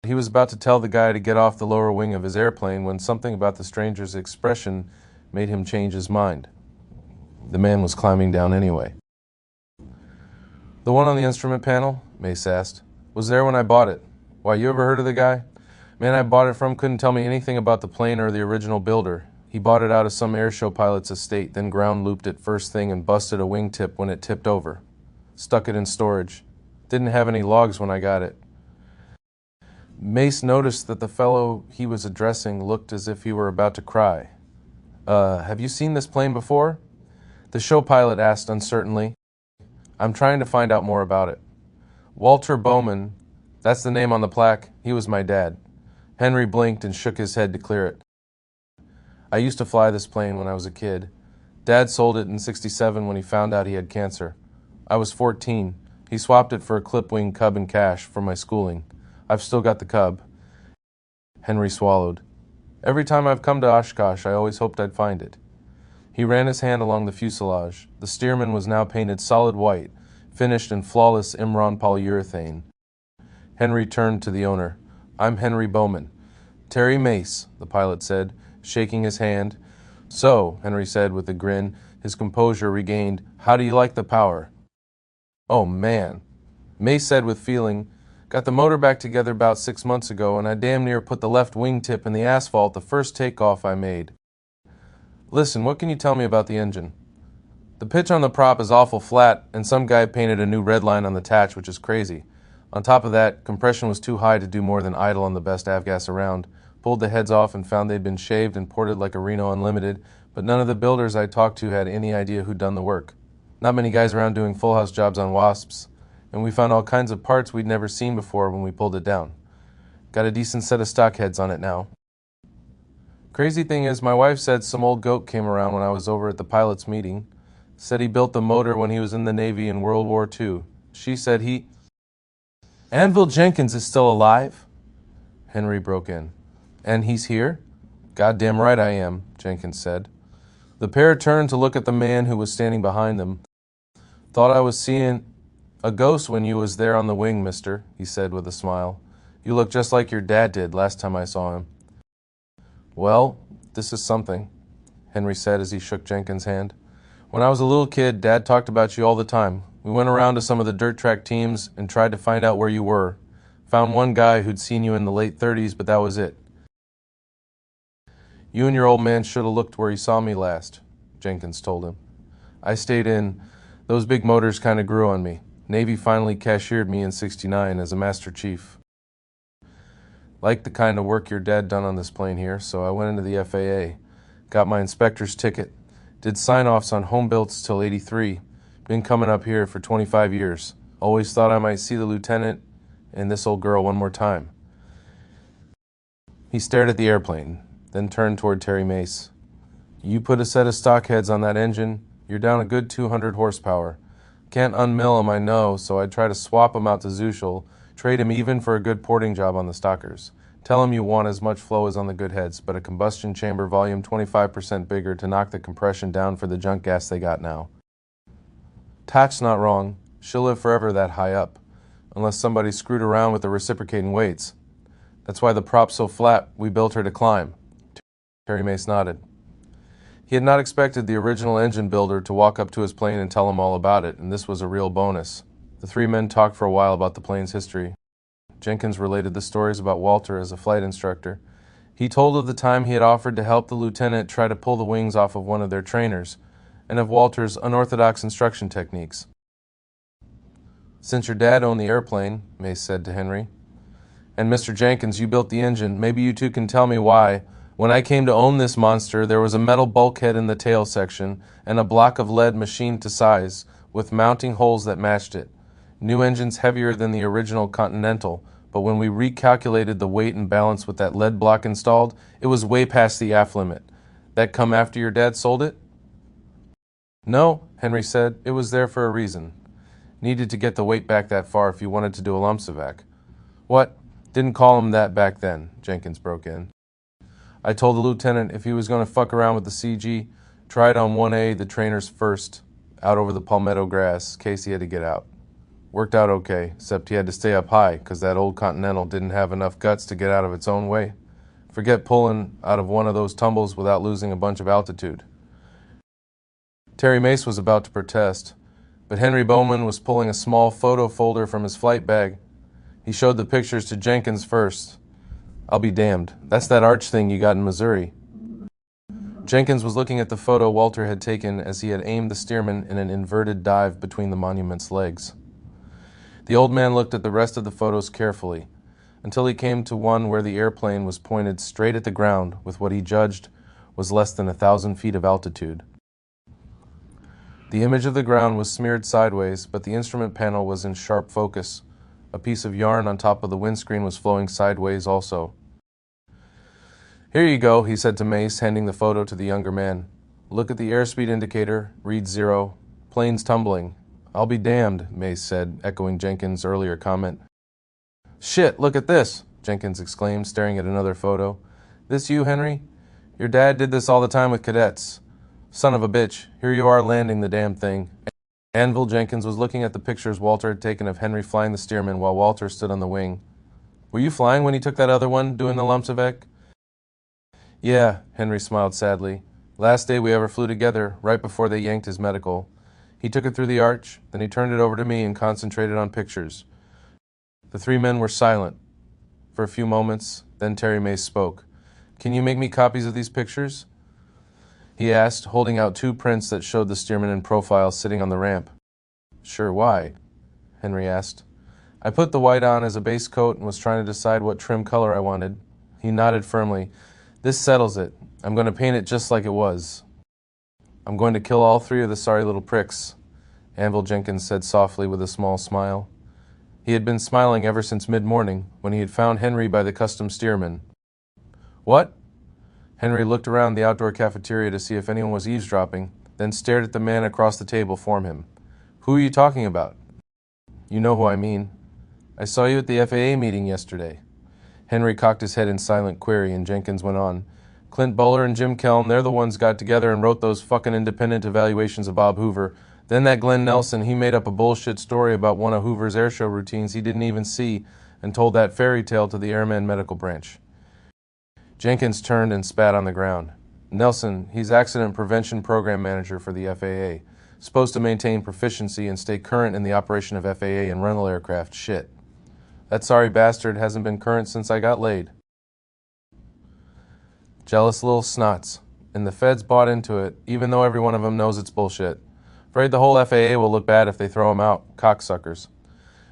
He was about to tell the guy to get off the lower wing of his airplane when something about the stranger's expression made him change his mind. The man was climbing down anyway. The one on the instrument panel? Mace asked. Was there when I bought it. Why, you ever heard of the guy? Man I bought it from couldn't tell me anything about the plane or the original builder. He bought it out of some airshow pilot's estate, then ground looped it first thing and busted a wingtip when it tipped over. Stuck it in storage. Didn't have any logs when I got it. Mace noticed that the fellow he was addressing looked as if he were about to cry. Have you seen this plane before? The show pilot asked uncertainly. I'm trying to find out more about it. Walter Bowman, that's the name on the plaque, he was my dad. Henry blinked and shook his head to clear it. I used to fly this plane when I was a kid. Dad sold it in '67 when he found out he had cancer. I was 14. He swapped it for a clip-wing Cub in cash for my schooling. I've still got the Cub. Henry swallowed. Every time I've come to Oshkosh, I always hoped I'd find it. He ran his hand along the fuselage. The steerman was now painted solid white, finished in flawless Imron polyurethane. Henry turned to the owner. I'm Henry Bowman. Terry Mace, the pilot said, shaking his hand. So, Henry said with a grin, his composure regained. How do you like the power? Oh, man. Mace said with feeling. Got the motor back together about 6 months ago, and I damn near put the left wingtip in the asphalt the first takeoff I made. Listen, what can you tell me about the engine? The pitch on the prop is awful flat, and some guy painted a new red line on the tatch, which is crazy. On top of that, compression was too high to do more than idle on the best avgas around. Pulled the heads off and found they'd been shaved and ported like a Reno Unlimited, but none of the builders I talked to had any idea who'd done the work. Not many guys around doing full house jobs on Wasps, and we found all kinds of parts we'd never seen before when we pulled it down. Got a decent set of stock heads on it now. Crazy thing is, my wife said some old goat came around when I was over at the pilots' meeting. Said he built the motor when he was in the Navy in World War II. She said Anvil Jenkins is still alive? Henry broke in. And he's here? Goddamn right I am, Jenkins said. The pair turned to look at the man who was standing behind them. Thought I was seeing a ghost when you was there on the wing, mister, he said with a smile. You look just like your dad did last time I saw him. Well, this is something, Henry said as he shook Jenkins' hand. When I was a little kid, Dad talked about you all the time. We went around to some of the dirt track teams and tried to find out where you were. Found one guy who'd seen you in the late 30s, but that was it. You and your old man should have looked where he saw me last, Jenkins told him. I stayed in. Those big motors kind of grew on me. Navy finally cashiered me in '69 as a Master Chief. Liked the kind of work your dad done on this plane here, so I went into the FAA. Got my inspector's ticket. Did sign-offs on home builds till '83. Been coming up here for 25 years. Always thought I might see the lieutenant and this old girl one more time. He stared at the airplane, then turned toward Terry Mace. You put a set of stock heads on that engine, you're down a good 200 horsepower. Can't unmill 'em, I know, so I'd try to swap 'em out to Zushel, trade him even for a good porting job on the Stalkers. Tell him you want as much flow as on the good heads, but a combustion chamber volume 25% bigger to knock the compression down for the junk gas they got now. Tach's not wrong. She'll live forever that high up, unless somebody screwed around with the reciprocating weights. That's why the prop's so flat, we built her to climb. Terry Mace nodded. He had not expected the original engine builder to walk up to his plane and tell him all about it, and this was a real bonus. The three men talked for a while about the plane's history. Jenkins related the stories about Walter as a flight instructor. He told of the time he had offered to help the lieutenant try to pull the wings off of one of their trainers, and of Walter's unorthodox instruction techniques. Since your dad owned the airplane, Mace said to Henry, and Mr. Jenkins, you built the engine, maybe you two can tell me why, when I came to own this monster, there was a metal bulkhead in the tail section and a block of lead machined to size, with mounting holes that matched it. New engine's heavier than the original Continental, but when we recalculated the weight and balance with that lead block installed, it was way past the aft limit. That come after your dad sold it? No, Henry said. It was there for a reason. Needed to get the weight back that far if you wanted to do a lumpsavac. What? Didn't call him that back then, Jenkins broke in. I told the lieutenant if he was going to fuck around with the CG, try it on 1A, the trainers first, out over the palmetto grass, case he had to get out. Worked out okay, except he had to stay up high, because that old Continental didn't have enough guts to get out of its own way. Forget pulling out of one of those tumbles without losing a bunch of altitude. Terry Mace was about to protest, but Henry Bowman was pulling a small photo folder from his flight bag. He showed the pictures to Jenkins first. I'll be damned. That's that arch thing you got in Missouri. Jenkins was looking at the photo Walter had taken as he had aimed the steerman in an inverted dive between the monument's legs. The old man looked at the rest of the photos carefully, until he came to one where the airplane was pointed straight at the ground with what he judged was less than 1,000 feet of altitude. The image of the ground was smeared sideways, but the instrument panel was in sharp focus. A piece of yarn on top of the windscreen was flowing sideways also. Here you go, he said to Mace, handing the photo to the younger man. Look at the airspeed indicator, read 0. Plane's tumbling. I'll be damned, Mace said, echoing Jenkins' earlier comment. Shit, look at this, Jenkins exclaimed, staring at another photo. This you, Henry? Your dad did this all the time with cadets. Son of a bitch, here you are landing the damn thing. Anvil Jenkins was looking at the pictures Walter had taken of Henry flying the steerman while Walter stood on the wing. Were you flying when he took that other one, doing the lumpsavac? Yeah, Henry smiled sadly. Last day we ever flew together, right before they yanked his medical. He took it through the arch, then he turned it over to me and concentrated on pictures. The three men were silent for a few moments, then Terry Mace spoke. Can you make me copies of these pictures? He asked, holding out 2 prints that showed the steerman in profile sitting on the ramp. Sure, why? Henry asked. I put the white on as a base coat and was trying to decide what trim color I wanted. He nodded firmly. This settles it. I'm going to paint it just like it was. I'm going to kill all 3 of the sorry little pricks, Anvil Jenkins said softly with a small smile. He had been smiling ever since mid-morning, when he had found Henry by the custom steerman. What? Henry looked around the outdoor cafeteria to see if anyone was eavesdropping, then stared at the man across the table from him. Who are you talking about? You know who I mean. I saw you at the FAA meeting yesterday. Henry cocked his head in silent query, and Jenkins went on. Clint Buller and Jim Kelm, they're the ones got together and wrote those fucking independent evaluations of Bob Hoover. Then that Glenn Nelson, he made up a bullshit story about one of Hoover's airshow routines he didn't even see and told that fairy tale to the Airman Medical Branch. Jenkins turned and spat on the ground. Nelson, he's Accident Prevention Program Manager for the FAA. Supposed to maintain proficiency and stay current in the operation of FAA and rental aircraft shit. That sorry bastard hasn't been current since I got laid. Jealous little snots. And the feds bought into it, even though every one of them knows it's bullshit. Afraid the whole FAA will look bad if they throw him out. Cocksuckers.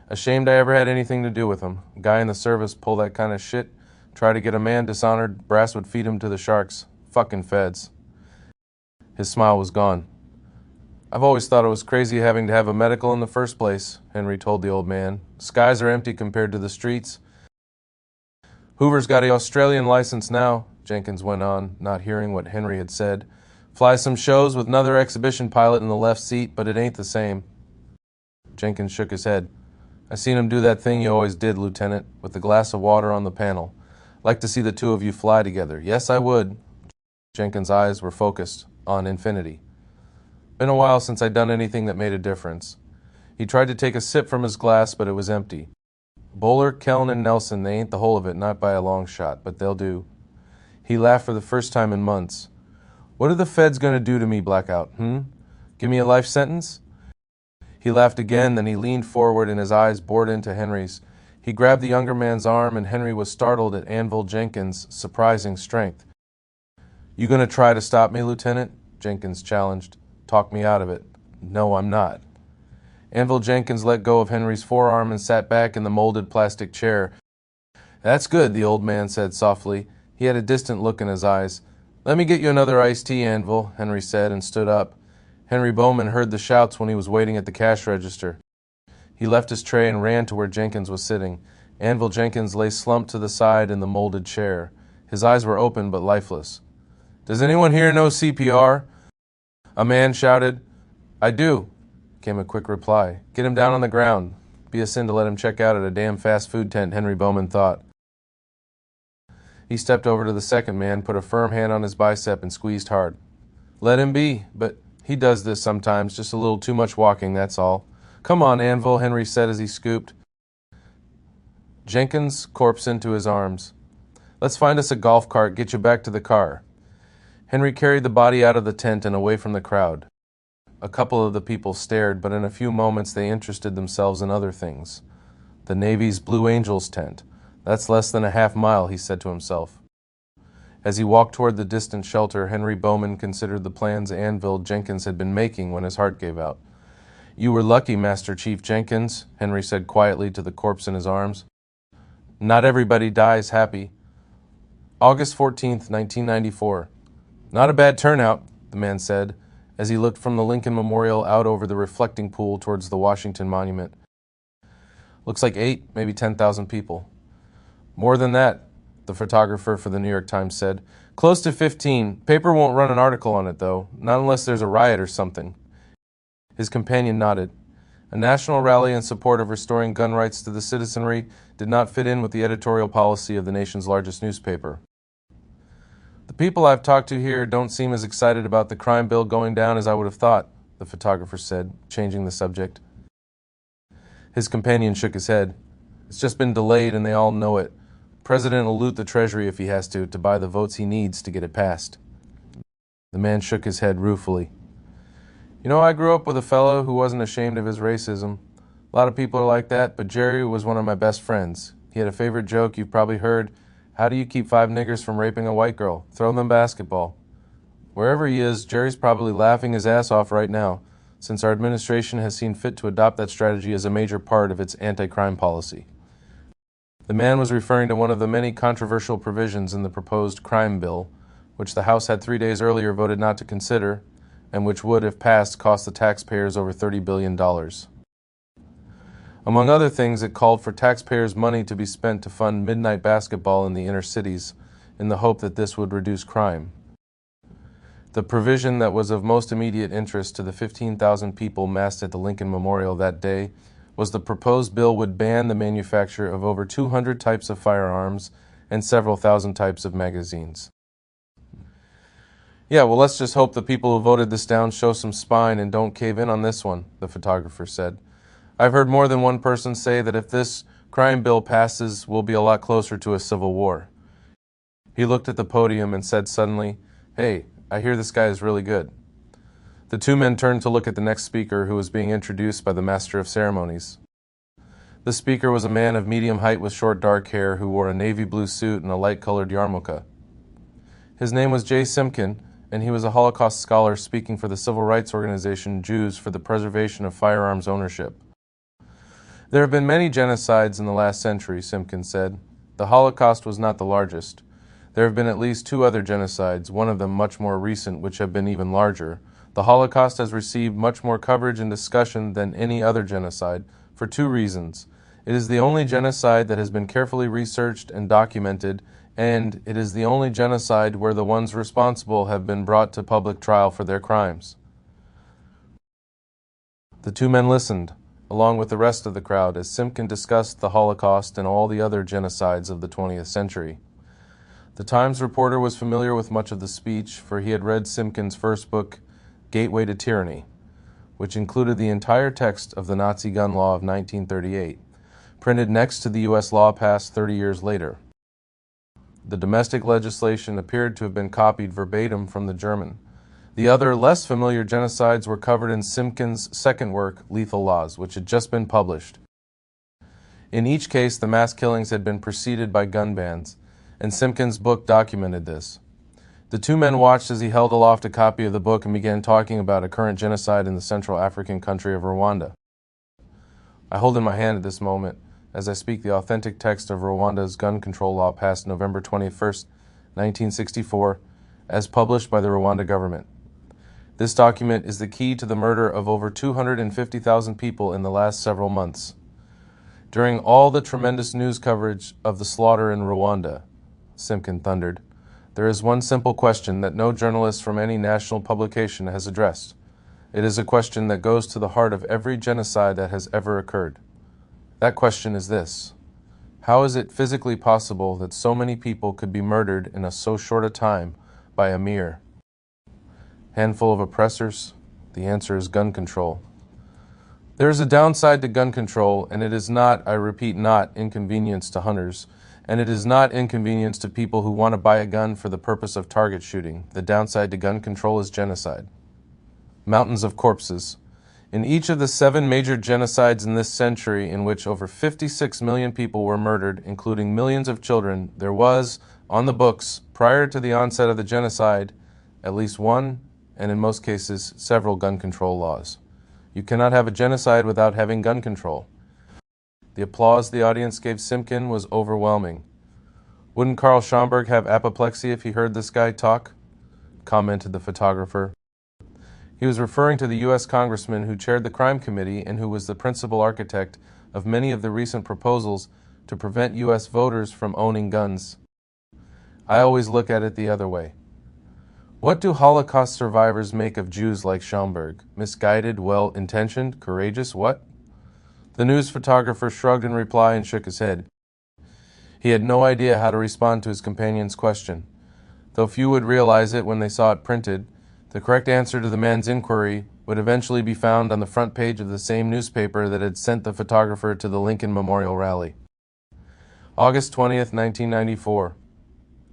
Ashamed I ever had anything to do with them. Guy in the service pull that kind of shit. Try to get a man dishonored, brass would feed him to the sharks. Fucking feds. His smile was gone. I've always thought it was crazy having to have a medical in the first place, Henry told the old man. Skies are empty compared to the streets. Hoover's got an Australian license now, Jenkins went on, not hearing what Henry had said. Flies some shows with another exhibition pilot in the left seat, but it ain't the same. Jenkins shook his head. I seen him do that thing you always did, Lieutenant, with the glass of water on the panel. Like to see the two of you fly together. Yes, I would. Jenkins' eyes were focused on infinity. Been a while since I'd done anything that made a difference. He tried to take a sip from his glass, but it was empty. Bowler, Kelln, and Nelson, they ain't the whole of it, not by a long shot, but they'll do. He laughed for the first time in months. What are the feds going to do to me, Blackout, Give me a life sentence? He laughed again, then he leaned forward and his eyes bored into Henry's. He grabbed the younger man's arm, and Henry was startled at Anvil Jenkins' surprising strength. You going to try to stop me, Lieutenant? Jenkins challenged. Talk me out of it. No, I'm not. Anvil Jenkins let go of Henry's forearm and sat back in the molded plastic chair. That's good, the old man said softly. He had a distant look in his eyes. Let me get you another iced tea, Anvil, Henry said, and stood up. Henry Bowman heard the shouts when he was waiting at the cash register. He left his tray and ran to where Jenkins was sitting. Anvil Jenkins lay slumped to the side in the molded chair. His eyes were open but lifeless. Does anyone here know CPR? A man shouted. I do, came a quick reply. Get him down on the ground. Be a sin to let him check out at a damn fast food tent, Henry Bowman thought. He stepped over to the second man, put a firm hand on his bicep, and squeezed hard. Let him be, but he does this sometimes, just a little too much walking, that's all. Come on, Anvil, Henry said as he scooped Jenkins' corpse into his arms. Let's find us a golf cart, get you back to the car. Henry carried the body out of the tent and away from the crowd. A couple of the people stared, but in a few moments they interested themselves in other things. The Navy's Blue Angels tent. That's less than a half-mile, he said to himself. As he walked toward the distant shelter, Henry Bowman considered the plans Anvil Jenkins had been making when his heart gave out. You were lucky, Master Chief Jenkins, Henry said quietly to the corpse in his arms. Not everybody dies happy. August 14th, 1994. Not a bad turnout, the man said, as he looked from the Lincoln Memorial out over the reflecting pool towards the Washington Monument. Looks like 8, maybe 10,000 people. More than that, the photographer for the New York Times said. Close to 15. Paper won't run an article on it, though, not unless there's a riot or something. His companion nodded. A national rally in support of restoring gun rights to the citizenry did not fit in with the editorial policy of the nation's largest newspaper. The people I've talked to here don't seem as excited about the crime bill going down as I would have thought, the photographer said, changing the subject. His companion shook his head. It's just been delayed and they all know it. The president will loot the Treasury if he has to buy the votes he needs to get it passed. The man shook his head ruefully. You know, I grew up with a fellow who wasn't ashamed of his racism. A lot of people are like that, but Jerry was one of my best friends. He had a favorite joke you've probably heard. How do you keep 5 niggers from raping a white girl? Throw them basketball. Wherever he is, Jerry's probably laughing his ass off right now, since our administration has seen fit to adopt that strategy as a major part of its anti-crime policy. The man was referring to one of the many controversial provisions in the proposed crime bill, which the House had 3 days earlier voted not to consider, and which would, if passed, cost the taxpayers over $30 billion. Among other things, it called for taxpayers' money to be spent to fund midnight basketball in the inner cities, in the hope that this would reduce crime. The provision that was of most immediate interest to the 15,000 people massed at the Lincoln Memorial that day was the proposed bill would ban the manufacture of over 200 types of firearms and several thousand types of magazines. Yeah, well, let's just hope the people who voted this down show some spine and don't cave in on this one, the photographer said. I've heard more than one person say that if this crime bill passes, we'll be a lot closer to a civil war. He looked at the podium and said suddenly, Hey, I hear this guy is really good. The two men turned to look at the next speaker, who was being introduced by the master of ceremonies. The speaker was a man of medium height with short dark hair who wore a navy blue suit and a light-colored yarmulke. His name was Jay Simkin, and he was a Holocaust scholar speaking for the civil rights organization Jews for the Preservation of Firearms Ownership. There have been many genocides in the last century, Simpkins said. The Holocaust was not the largest. There have been at least 2 other genocides, one of them much more recent, which have been even larger. The Holocaust has received much more coverage and discussion than any other genocide, for 2 reasons. It is the only genocide that has been carefully researched and documented, and it is the only genocide where the ones responsible have been brought to public trial for their crimes. The 2 men listened, along with the rest of the crowd, as Simkin discussed the Holocaust and all the other genocides of the 20th century. The Times reporter was familiar with much of the speech, for he had read Simkin's first book, Gateway to Tyranny, which included the entire text of the Nazi gun law of 1938, printed next to the U.S. law passed 30 years later. The domestic legislation appeared to have been copied verbatim from the German. The other, less familiar genocides were covered in Simkin's second work, Lethal Laws, which had just been published. In each case, the mass killings had been preceded by gun bans, and Simkin's book documented this. The two men watched as he held aloft a copy of the book and began talking about a current genocide in the Central African country of Rwanda. I hold in my hand at this moment, as I speak, the authentic text of Rwanda's gun control law passed November 21st, 1964, as published by the Rwanda government. This document is the key to the murder of over 250,000 people in the last several months. During all the tremendous news coverage of the slaughter in Rwanda, Simkin thundered, there is one simple question that no journalist from any national publication has addressed. It is a question that goes to the heart of every genocide that has ever occurred. That question is this: how is it physically possible that so many people could be murdered in so short a time by a mere handful of oppressors? The answer is gun control. There is a downside to gun control, and it is not, I repeat, not inconvenience to hunters, and it is not inconvenience to people who want to buy a gun for the purpose of target shooting. The downside to gun control is genocide. Mountains of corpses. In each of the 7 major genocides in this century, in which over 56 million people were murdered, including millions of children, there was, on the books, prior to the onset of the genocide, at least one, and in most cases, several gun control laws. You cannot have a genocide without having gun control. The applause the audience gave Simkin was overwhelming. Wouldn't Carl Schomburg have apoplexy if he heard this guy talk? Commented the photographer. He was referring to the U.S. congressman who chaired the crime committee and who was the principal architect of many of the recent proposals to prevent U.S. voters from owning guns. I always look at it the other way. What do Holocaust survivors make of Jews like Schomburg? Misguided, well-intentioned, courageous, what? The news photographer shrugged in reply and shook his head. He had no idea how to respond to his companion's question. Though few would realize it when they saw it printed, the correct answer to the man's inquiry would eventually be found on the front page of the same newspaper that had sent the photographer to the Lincoln Memorial Rally. August 20th, 1994.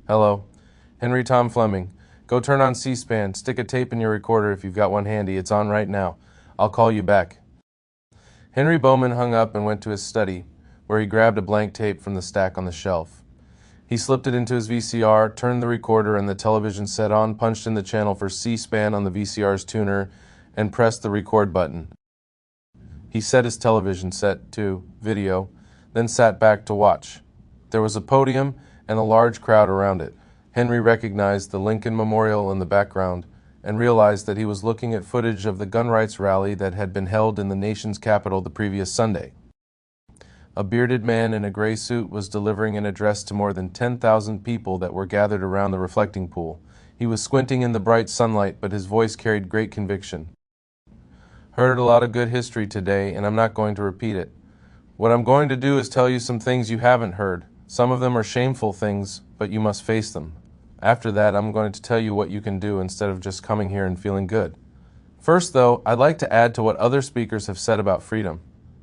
Hello. Henry Tom Fleming. Go turn on C-SPAN. Stick a tape in your recorder if you've got one handy. It's on right now. I'll call you back. Henry Bowman hung up and went to his study, where he grabbed a blank tape from the stack on the shelf. He slipped it into his VCR, turned the recorder and the television set on, punched in the channel for C-SPAN on the VCR's tuner, and pressed the record button. He set his television set to video, then sat back to watch. There was a podium and a large crowd around it. Henry recognized the Lincoln Memorial in the background and realized that he was looking at footage of the gun rights rally that had been held in the nation's capital the previous Sunday. A bearded man in a gray suit was delivering an address to more than 10,000 people that were gathered around the reflecting pool. He was squinting in the bright sunlight, but his voice carried great conviction. Heard a lot of good history today, and I'm not going to repeat it. What I'm going to do is tell you some things you haven't heard. Some of them are shameful things, but you must face them. After that, I'm going to tell you what you can do instead of just coming here and feeling good. First, though, I'd like to add to what other speakers have said about freedom.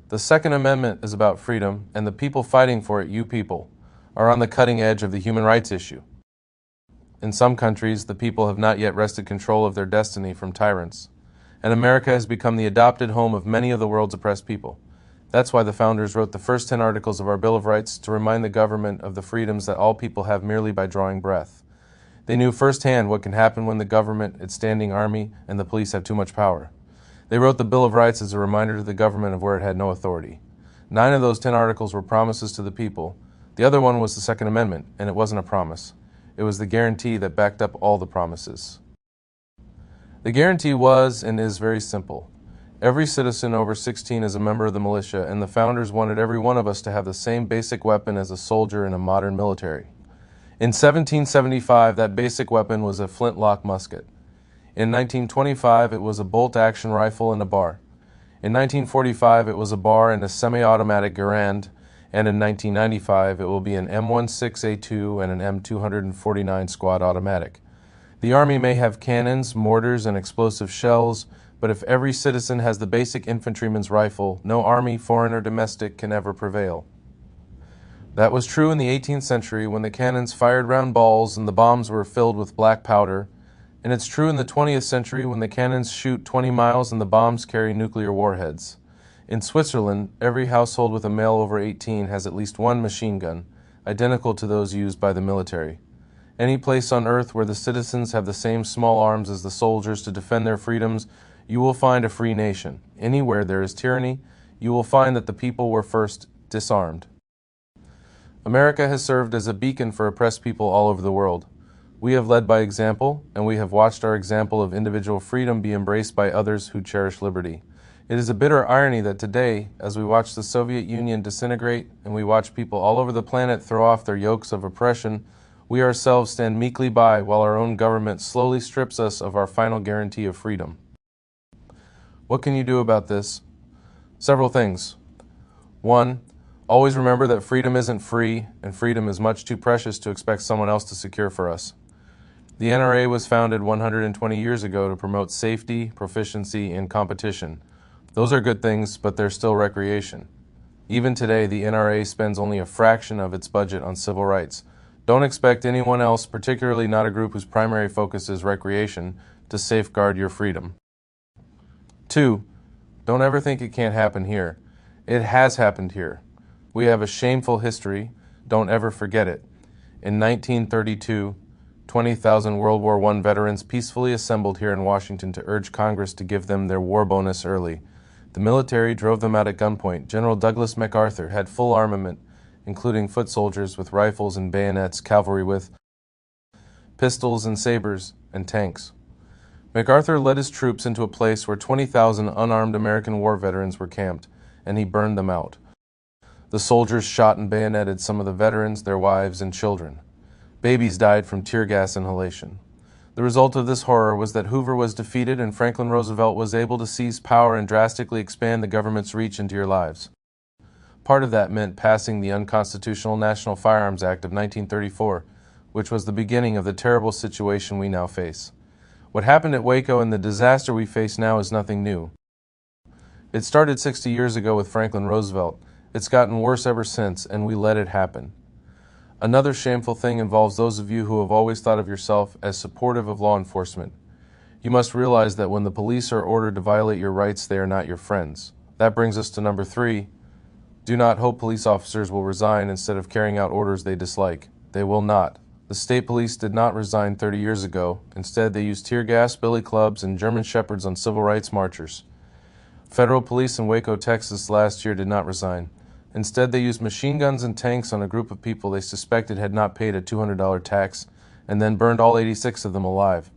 The Second Amendment is about freedom, and the people fighting for it, you people, are on the cutting edge of the human rights issue. In some countries, the people have not yet wrested control of their destiny from tyrants, and America has become the adopted home of many of the world's oppressed people. That's why the founders wrote the first 10 articles of our Bill of Rights to remind the government of the freedoms that all people have merely by drawing breath. They knew firsthand what can happen when the government, its standing army, and the police have too much power. They wrote the Bill of Rights as a reminder to the government of where it had no authority. 9 of those 10 articles were promises to the people. The other one was the Second Amendment, and it wasn't a promise. It was the guarantee that backed up all the promises. The guarantee was and is very simple. Every citizen over 16 is a member of the militia, and the founders wanted every one of us to have the same basic weapon as a soldier in a modern military. In 1775, that basic weapon was a flintlock musket. In 1925, it was a bolt-action rifle and a bar. In 1945, it was a bar and a semi-automatic Garand. and in 1995 it will be an M16A2 and an M249 squad automatic. The Army may have cannons, mortars, and explosive shells, but if every citizen has the basic infantryman's rifle, no army, foreign or domestic, can ever prevail. That was true in the 18th century when the cannons fired round balls and the bombs were filled with black powder, and it's true in the 20th century when the cannons shoot 20 miles and the bombs carry nuclear warheads. In Switzerland, every household with a male over 18 has at least one machine gun, identical to those used by the military. Any place on earth where the citizens have the same small arms as the soldiers to defend their freedoms, you will find a free nation. Anywhere there is tyranny, you will find that the people were first disarmed. America has served as a beacon for oppressed people all over the world. We have led by example, and we have watched our example of individual freedom be embraced by others who cherish liberty. It is a bitter irony that today, as we watch the Soviet Union disintegrate and we watch people all over the planet throw off their yokes of oppression, we ourselves stand meekly by while our own government slowly strips us of our final guarantee of freedom. What can you do about this? Several things. 1. Always remember that freedom isn't free, and freedom is much too precious to expect someone else to secure for us. The NRA was founded 120 years ago to promote safety, proficiency, and competition. Those are good things, but they're still recreation. Even today, the NRA spends only a fraction of its budget on civil rights. Don't expect anyone else, particularly not a group whose primary focus is recreation, to safeguard your freedom. 2. Don't ever think it can't happen here. It has happened here. We have a shameful history. Don't ever forget it. In 1932, 20,000 World War I veterans peacefully assembled here in Washington to urge Congress to give them their war bonus early. The military drove them out at gunpoint. General Douglas MacArthur had full armament, including foot soldiers with rifles and bayonets, cavalry with pistols and sabers, and tanks. MacArthur led his troops into a place where 20,000 unarmed American war veterans were camped, and he burned them out. The soldiers shot and bayoneted some of the veterans, their wives, and children. Babies died from tear gas inhalation. The result of this horror was that Hoover was defeated and Franklin Roosevelt was able to seize power and drastically expand the government's reach into your lives. Part of that meant passing the unconstitutional National Firearms Act of 1934, which was the beginning of the terrible situation we now face. What happened at Waco and the disaster we face now is nothing new. It started 60 years ago with Franklin Roosevelt. It's gotten worse ever since, and we let it happen. Another shameful thing involves those of you who have always thought of yourself as supportive of law enforcement. You must realize that when the police are ordered to violate your rights, they are not your friends. That brings us to number 3. Do not hope police officers will resign instead of carrying out orders they dislike. They will not. The state police did not resign 30 years ago. Instead, they used tear gas, billy clubs, and German shepherds on civil rights marchers. Federal police in Waco, Texas last year did not resign. Instead, they used machine guns and tanks on a group of people they suspected had not paid a $200 tax, and then burned all 86 of them alive.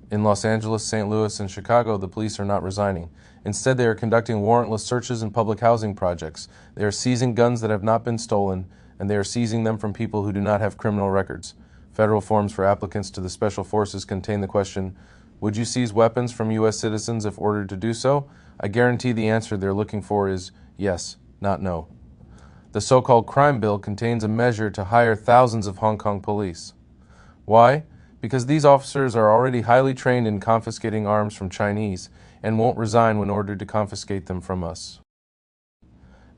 In Los Angeles, St. Louis, and Chicago, the police are not resigning. Instead, they are conducting warrantless searches in public housing projects. They are seizing guns that have not been stolen, and they are seizing them from people who do not have criminal records. Federal forms for applicants to the Special Forces contain the question, would you seize weapons from U.S. citizens if ordered to do so? I guarantee the answer they're looking for is yes, not no. The so-called crime bill contains a measure to hire thousands of Hong Kong police. Why? Because these officers are already highly trained in confiscating arms from Chinese and won't resign when ordered to confiscate them from us.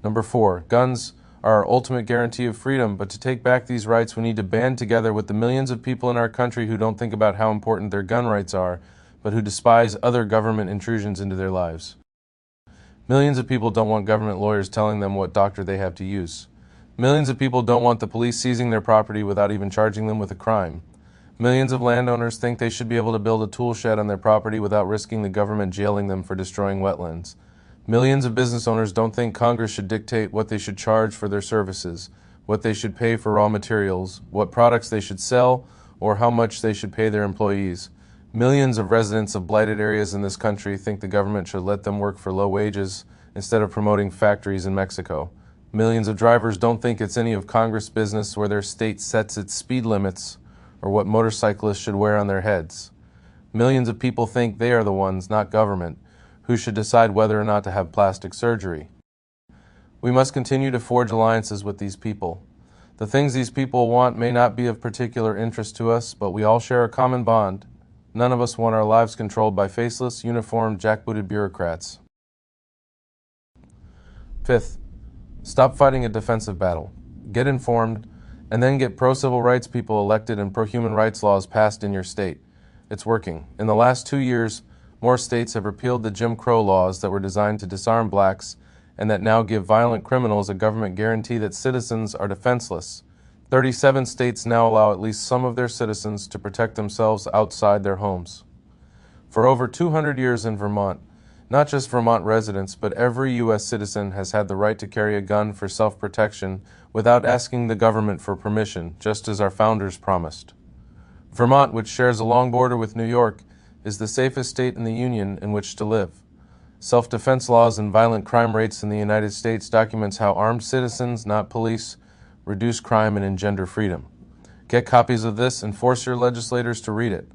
Number 4. Guns are our ultimate guarantee of freedom, but to take back these rights we need to band together with the millions of people in our country who don't think about how important their gun rights are, but who despise other government intrusions into their lives. Millions of people don't want government lawyers telling them what doctor they have to use. Millions of people don't want the police seizing their property without even charging them with a crime. Millions of landowners think they should be able to build a tool shed on their property without risking the government jailing them for destroying wetlands. Millions of business owners don't think Congress should dictate what they should charge for their services, what they should pay for raw materials, what products they should sell, or how much they should pay their employees. Millions of residents of blighted areas in this country think the government should let them work for low wages instead of promoting factories in Mexico. Millions of drivers don't think it's any of Congress' business where their state sets its speed limits or what motorcyclists should wear on their heads. Millions of people think they are the ones, not government, who should decide whether or not to have plastic surgery. We must continue to forge alliances with these people. The things these people want may not be of particular interest to us, but we all share a common bond. None of us want our lives controlled by faceless, uniformed, jackbooted bureaucrats. Fifth, stop fighting a defensive battle. Get informed, and then get pro-civil rights people elected and pro-human rights laws passed in your state. It's working. In the last 2 years, more states have repealed the Jim Crow laws that were designed to disarm blacks and that now give violent criminals a government guarantee that citizens are defenseless. 37 states now allow at least some of their citizens to protect themselves outside their homes. For over 200 years in Vermont, not just Vermont residents, but every U.S. citizen has had the right to carry a gun for self-protection without asking the government for permission, just as our founders promised. Vermont, which shares a long border with New York, is the safest state in the Union in which to live. Self-defense laws and violent crime rates in the United States documents how armed citizens, not police, reduce crime and engender freedom. Get copies of this and force your legislators to read it.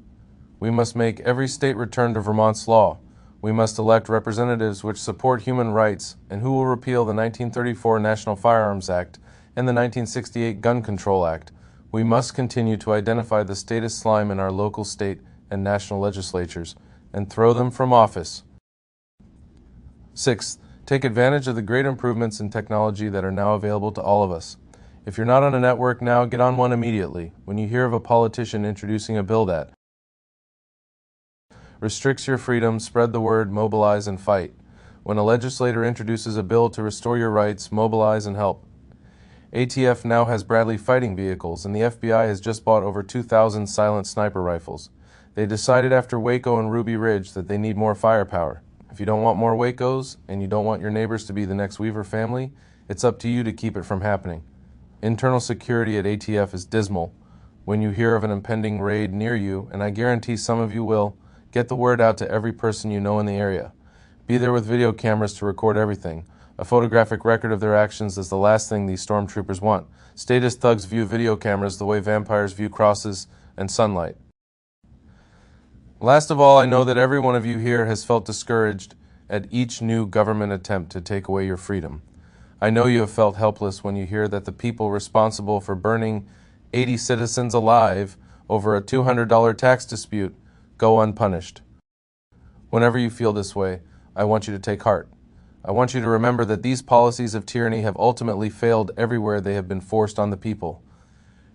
We must make every state return to Vermont's law. We must elect representatives which support human rights and who will repeal the 1934 National Firearms Act and the 1968 Gun Control Act. We must continue to identify the statist slime in our local, state, and national legislatures and throw them from office. Sixth, take advantage of the great improvements in technology that are now available to all of us. If you're not on a network now, get on one immediately. When you hear of a politician introducing a bill that restricts your freedom, spread the word, mobilize, and fight. When a legislator introduces a bill to restore your rights, mobilize and help. ATF now has Bradley fighting vehicles, and the FBI has just bought over 2,000 silent sniper rifles. They decided after Waco and Ruby Ridge that they need more firepower. If you don't want more Wacos, and you don't want your neighbors to be the next Weaver family, it's up to you to keep it from happening. Internal security at ATF is dismal. When you hear of an impending raid near you, and I guarantee some of you will, get the word out to every person you know in the area. Be there with video cameras to record everything. A photographic record of their actions is the last thing these stormtroopers want. Statist thugs view video cameras the way vampires view crosses and sunlight. Last of all, I know that every one of you here has felt discouraged at each new government attempt to take away your freedom. I know you have felt helpless when you hear that the people responsible for burning 80 citizens alive over a $200 tax dispute go unpunished. Whenever you feel this way, I want you to take heart. I want you to remember that these policies of tyranny have ultimately failed everywhere they have been forced on the people.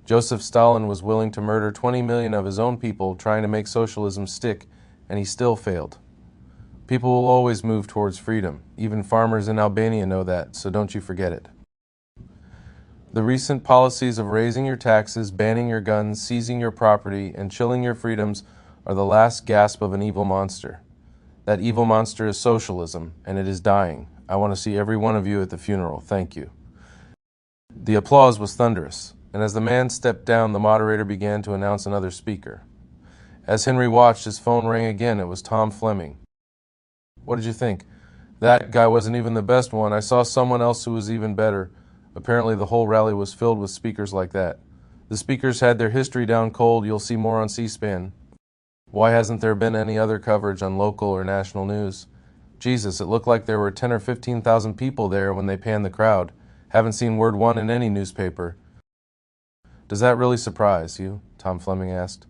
Joseph Stalin was willing to murder 20 million of his own people trying to make socialism stick, and he still failed. People will always move towards freedom. Even farmers in Albania know that, so don't you forget it. The recent policies of raising your taxes, banning your guns, seizing your property, and chilling your freedoms are the last gasp of an evil monster. That evil monster is socialism, and it is dying. I want to see every one of you at the funeral. Thank you. The applause was thunderous, and as the man stepped down, the moderator began to announce another speaker. As Henry watched, his phone rang again. It was Tom Fleming. What did you think? That guy wasn't even the best one. I saw someone else who was even better. Apparently the whole rally was filled with speakers like that. The speakers had their history down cold. You'll see more on C-SPAN. Why hasn't there been any other coverage on local or national news? Jesus, it looked like there were 10 or 15,000 people there when they panned the crowd. Haven't seen word one in any newspaper. Does that really surprise you? Tom Fleming asked.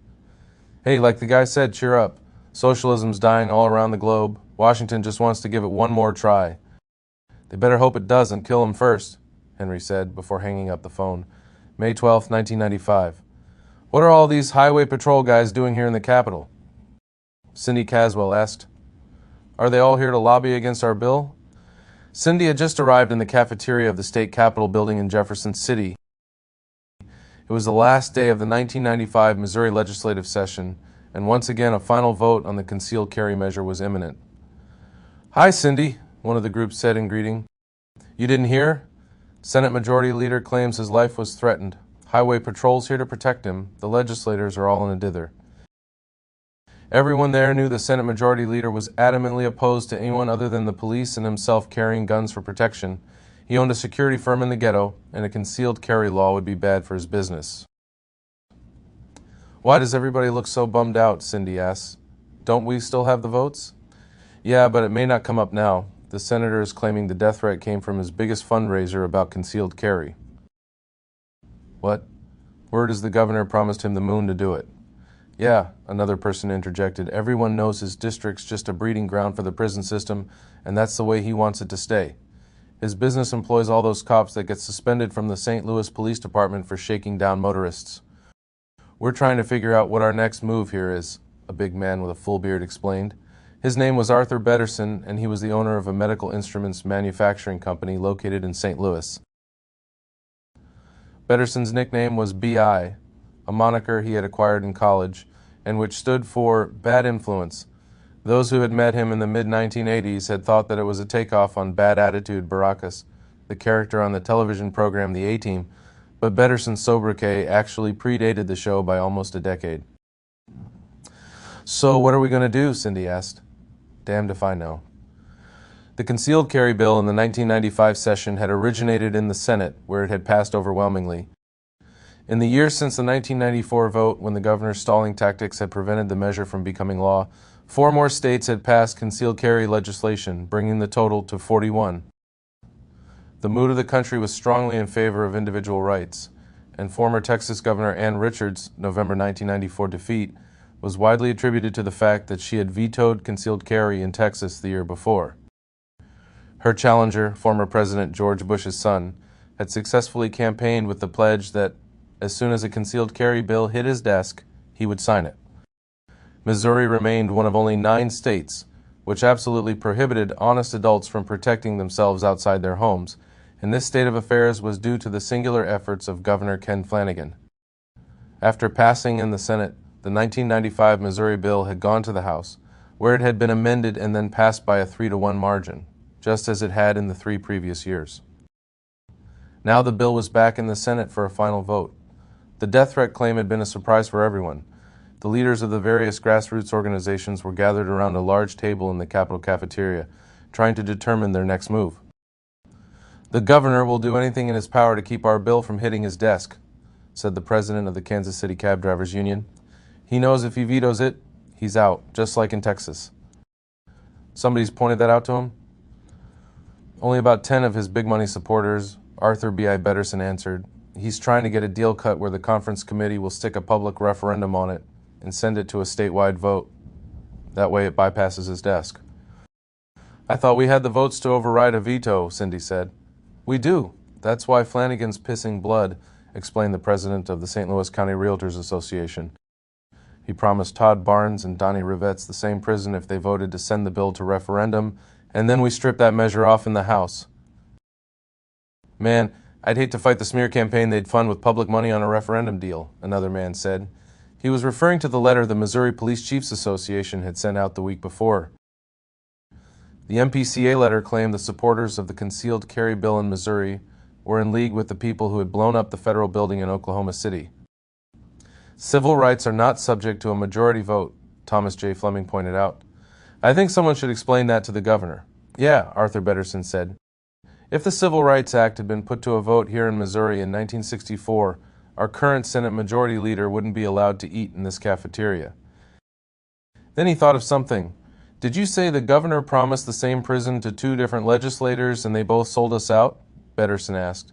Hey, like the guy said, cheer up. Socialism's dying all around the globe. Washington just wants to give it one more try. They better hope it doesn't kill him first, Henry said before hanging up the phone. May 12, 1995. What are all these highway patrol guys doing here in the Capitol? Cindy Caswell asked. Are they all here to lobby against our bill? Cindy had just arrived in the cafeteria of the state Capitol building in Jefferson City. It was the last day of the 1995 Missouri legislative session, and once again a final vote on the concealed carry measure was imminent. Hi, Cindy, one of the group said in greeting. You didn't hear? Senate Majority Leader claims his life was threatened. Highway patrol's here to protect him. The legislators are all in a dither. Everyone there knew the Senate Majority Leader was adamantly opposed to anyone other than the police and himself carrying guns for protection. He owned a security firm in the ghetto, and a concealed carry law would be bad for his business. Why does everybody look so bummed out? Cindy asks. Don't we still have the votes? Yeah, but it may not come up now. The senator is claiming the death threat came from his biggest fundraiser about concealed carry. What? Word is the governor promised him the moon to do it. Yeah, another person interjected. Everyone knows his district's just a breeding ground for the prison system, and that's the way he wants it to stay. His business employs all those cops that get suspended from the St. Louis Police Department for shaking down motorists. We're trying to figure out what our next move here is, a big man with a full beard explained. His name was Arthur Betterson, and he was the owner of a medical instruments manufacturing company located in St. Louis. Betterson's nickname was B.I., a moniker he had acquired in college, and which stood for bad influence. Those who had met him in the mid-1980s had thought that it was a takeoff on Bad Attitude Baracus, the character on the television program The A-Team, but Betterson's sobriquet actually predated the show by almost a decade. So what are we going to do? Cindy asked. Damned if I know. The concealed carry bill in the 1995 session had originated in the Senate, where it had passed overwhelmingly. In the years since the 1994 vote, when the governor's stalling tactics had prevented the measure from becoming law, 4 more states had passed concealed carry legislation, bringing the total to 41. The mood of the country was strongly in favor of individual rights, and former Texas Governor Ann Richards' November 1994 defeat was widely attributed to the fact that she had vetoed concealed carry in Texas the year before. Her challenger, former President George Bush's son, had successfully campaigned with the pledge that as soon as a concealed carry bill hit his desk, he would sign it. Missouri remained one of only 9 states which absolutely prohibited honest adults from protecting themselves outside their homes, and this state of affairs was due to the singular efforts of Governor Ken Flanagan. After passing in the Senate, the 1995 Missouri bill had gone to the House, where it had been amended and then passed by a 3-to-1 margin, just as it had in the 3 previous years. Now the bill was back in the Senate for a final vote. The death threat claim had been a surprise for everyone. The leaders of the various grassroots organizations were gathered around a large table in the Capitol cafeteria, trying to determine their next move. The governor will do anything in his power to keep our bill from hitting his desk, said the president of the Kansas City Cab Drivers Union. He knows if he vetoes it, he's out, just like in Texas. Somebody's pointed that out to him? Only about 10 of his big money supporters, Arthur B.I. Betterson answered. He's trying to get a deal cut where the conference committee will stick a public referendum on it and send it to a statewide vote. That way it bypasses his desk. I thought we had the votes to override a veto, Cindy said. We do. That's why Flanagan's pissing blood, explained the president of the St. Louis County Realtors Association. He promised Todd Barnes and Donnie Rivetts the same prison if they voted to send the bill to referendum, and then we stripped that measure off in the House. Man, I'd hate to fight the smear campaign they'd fund with public money on a referendum deal, another man said. He was referring to the letter the Missouri Police Chiefs Association had sent out the week before. The MPCA letter claimed the supporters of the concealed carry bill in Missouri were in league with the people who had blown up the federal building in Oklahoma City. Civil rights are not subject to a majority vote, Thomas J. Fleming pointed out. I think someone should explain that to the governor. Yeah, Arthur Betterson said. If the Civil Rights Act had been put to a vote here in Missouri in 1964, our current Senate Majority Leader wouldn't be allowed to eat in this cafeteria. Then he thought of something. Did you say the governor promised the same prison to 2 different legislators and they both sold us out? Betterson asked.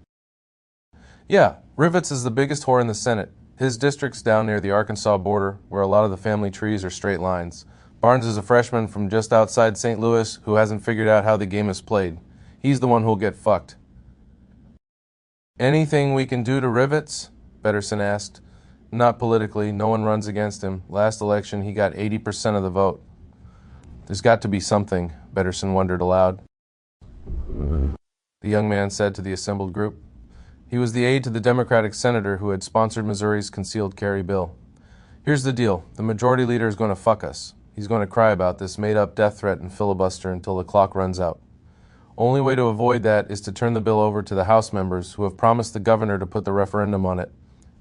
Yeah, Rivetts is the biggest whore in the Senate. His district's down near the Arkansas border, where a lot of the family trees are straight lines. Barnes is a freshman from just outside St. Louis who hasn't figured out how the game is played. He's the one who'll get fucked. Anything we can do to Rivetts? Betterson asked. Not politically. No one runs against him. Last election, he got 80% of the vote. There's got to be something, Betterson wondered aloud. The young man said to the assembled group. He was the aide to the Democratic senator who had sponsored Missouri's concealed carry bill. Here's the deal. The majority leader is going to fuck us. He's going to cry about this made-up death threat and filibuster until the clock runs out. Only way to avoid that is to turn the bill over to the House members who have promised the governor to put the referendum on it.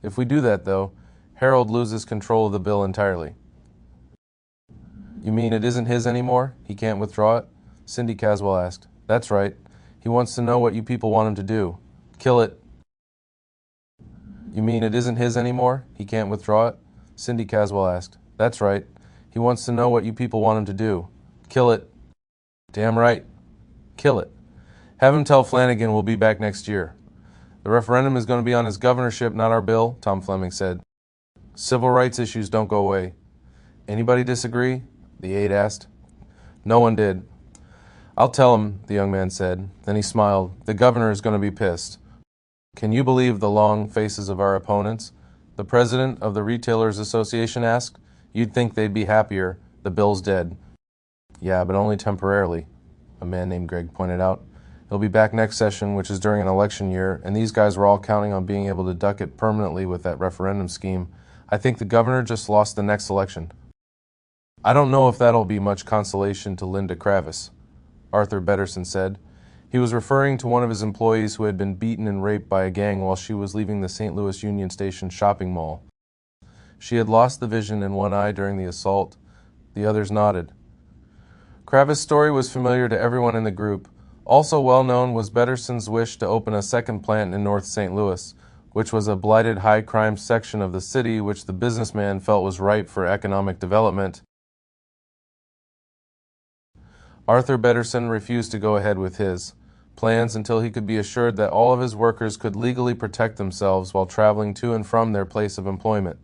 If we do that, though, Harold loses control of the bill entirely. You mean it isn't his anymore? He can't withdraw it? Cindy Caswell asked. That's right. He wants to know what you people want him to do. Kill it. You mean it isn't his anymore? He can't withdraw it? Cindy Caswell asked. That's right. He wants to know what you people want him to do. Kill it. Damn right. Kill it. Have him tell Flanagan we'll be back next year. The referendum is going to be on his governorship, not our bill, Tom Fleming said. Civil rights issues don't go away. Anybody disagree? The aide asked. No one did. I'll tell him, the young man said. Then he smiled. The governor is going to be pissed. Can you believe the long faces of our opponents? The president of the Retailers Association asked. You'd think they'd be happier. The bill's dead. Yeah, but only temporarily, a man named Greg pointed out. He'll be back next session, which is during an election year, and these guys were all counting on being able to duck it permanently with that referendum scheme. I think the governor just lost the next election. I don't know if that'll be much consolation to Linda Kravis, Arthur Betterson said. He was referring to one of his employees who had been beaten and raped by a gang while she was leaving the St. Louis Union Station shopping mall. She had lost the vision in one eye during the assault. The others nodded. Kravis' story was familiar to everyone in the group. Also well known was Betterson's wish to open a second plant in North St. Louis, which was a blighted high-crime section of the city which the businessman felt was ripe for economic development. Arthur Betterson refused to go ahead with his plans until he could be assured that all of his workers could legally protect themselves while traveling to and from their place of employment.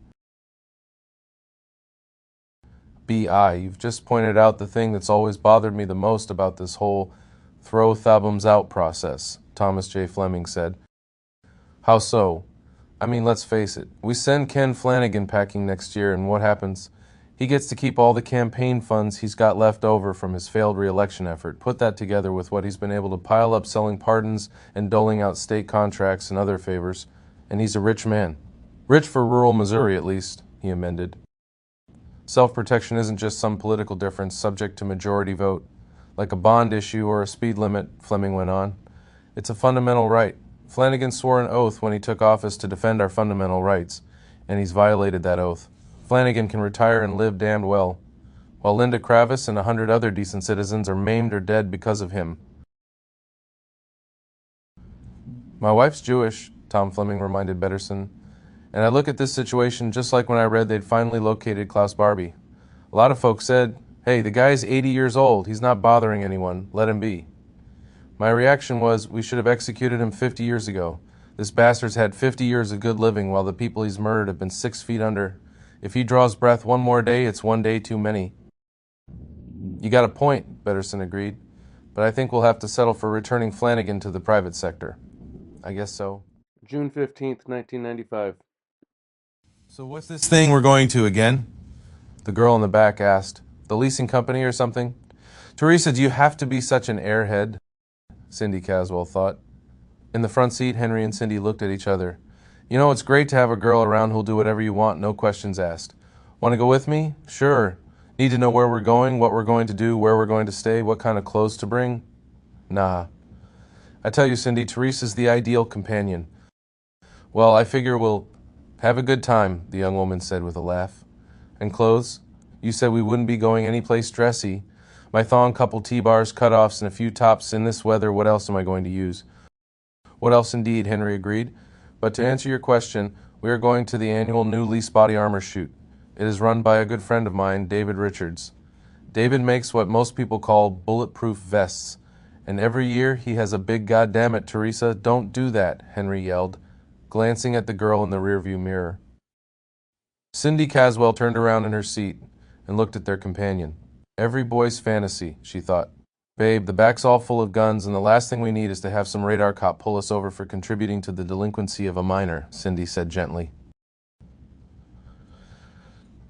B.I., you've just pointed out the thing that's always bothered me the most about this whole throw thobums out process, Thomas J. Fleming said. How so? I mean, let's face it. We send Ken Flanagan packing next year, and what happens? He gets to keep all the campaign funds he's got left over from his failed re-election effort. Put that together with what he's been able to pile up selling pardons and doling out state contracts and other favors, and he's a rich man. Rich for rural Missouri, at least, he amended. Self-protection isn't just some political difference subject to majority vote, like a bond issue or a speed limit, Fleming went on. It's a fundamental right. Flanagan swore an oath when he took office to defend our fundamental rights, and he's violated that oath. Flanagan can retire and live damned well, while Linda Kravis and 100 other decent citizens are maimed or dead because of him. My wife's Jewish, Tom Fleming reminded Betterson, and I look at this situation just like when I read they'd finally located Klaus Barbie. A lot of folks said, hey, the guy's 80 years old, he's not bothering anyone, let him be. My reaction was, we should have executed him 50 years ago. This bastard's had 50 years of good living while the people he's murdered have been 6 feet under. If he draws breath one more day, it's one day too many. You got a point, Betterson agreed, but I think we'll have to settle for returning Flanagan to the private sector. I guess so. June 15th, 1995. So what's this thing we're going to again? The girl in the back asked. The leasing company or something? Teresa, do you have to be such an airhead? Cindy Caswell thought. In the front seat, Henry and Cindy looked at each other. You know, it's great to have a girl around who'll do whatever you want, no questions asked. Want to go with me? Sure. Need to know where we're going, what we're going to do, where we're going to stay, what kind of clothes to bring? Nah. I tell you, Cindy, Teresa's the ideal companion. Well, I figure we'll have a good time, the young woman said with a laugh. And clothes? You said we wouldn't be going anyplace dressy. My thong, couple T-bars, cut-offs, and a few tops. In this weather, what else am I going to use? What else indeed, Henry agreed. But to answer your question, we are going to the annual new Lease Body Armor shoot. It is run by a good friend of mine, David Richards. David makes what most people call bulletproof vests, and every year he has a big goddammit, Teresa, don't do that, Henry yelled, glancing at the girl in the rearview mirror. Cindy Caswell turned around in her seat and looked at their companion. Every boy's fantasy, she thought. Babe, the back's all full of guns, and the last thing we need is to have some radar cop pull us over for contributing to the delinquency of a minor, Cindy said gently.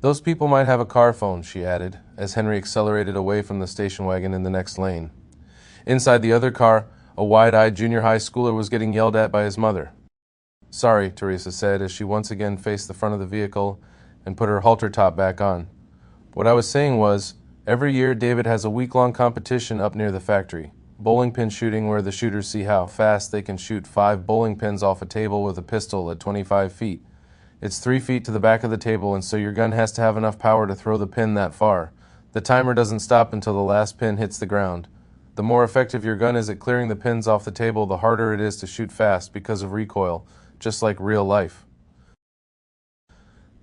Those people might have a car phone, she added, as Henry accelerated away from the station wagon in the next lane. Inside the other car, a wide-eyed junior high schooler was getting yelled at by his mother. Sorry, Teresa said, as she once again faced the front of the vehicle and put her halter top back on. What I was saying was, every year David has a week-long competition up near the factory. Bowling pin shooting where the shooters see how fast they can shoot 5 bowling pins off a table with a pistol at 25 feet. It's 3 feet to the back of the table, and so your gun has to have enough power to throw the pin that far. The timer doesn't stop until the last pin hits the ground. The more effective your gun is at clearing the pins off the table, the harder it is to shoot fast because of recoil, just like real life.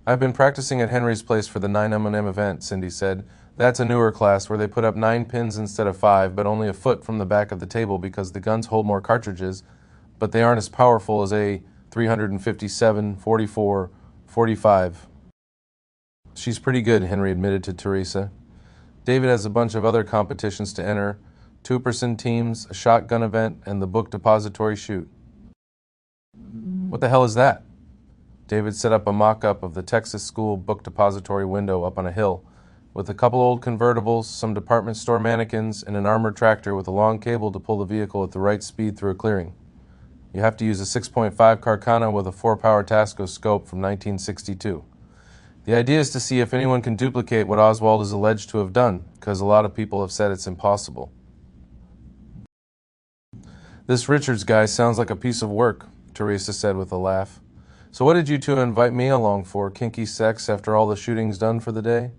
I've been practicing at Henry's place for the 9M&M event, Cindy said. That's a newer class where they put up 9 pins instead of 5, but only a foot from the back of the table because the guns hold more cartridges, but they aren't as powerful as a 357, 44, 45. She's pretty good, Henry admitted to Teresa. David has a bunch of other competitions to enter, 2-person teams, a shotgun event, and the book depository shoot. What the hell is that? David set up a mock-up of the Texas School book depository window up on a hill, with a couple old convertibles, some department store mannequins, and an armored tractor with a long cable to pull the vehicle at the right speed through a clearing. You have to use a 6.5 Carcana with a 4-power Tasco scope from 1962. The idea is to see if anyone can duplicate what Oswald is alleged to have done, because a lot of people have said it's impossible. This Richards guy sounds like a piece of work, Teresa said with a laugh. So what did you two invite me along for, kinky sex after all the shooting's done for the day?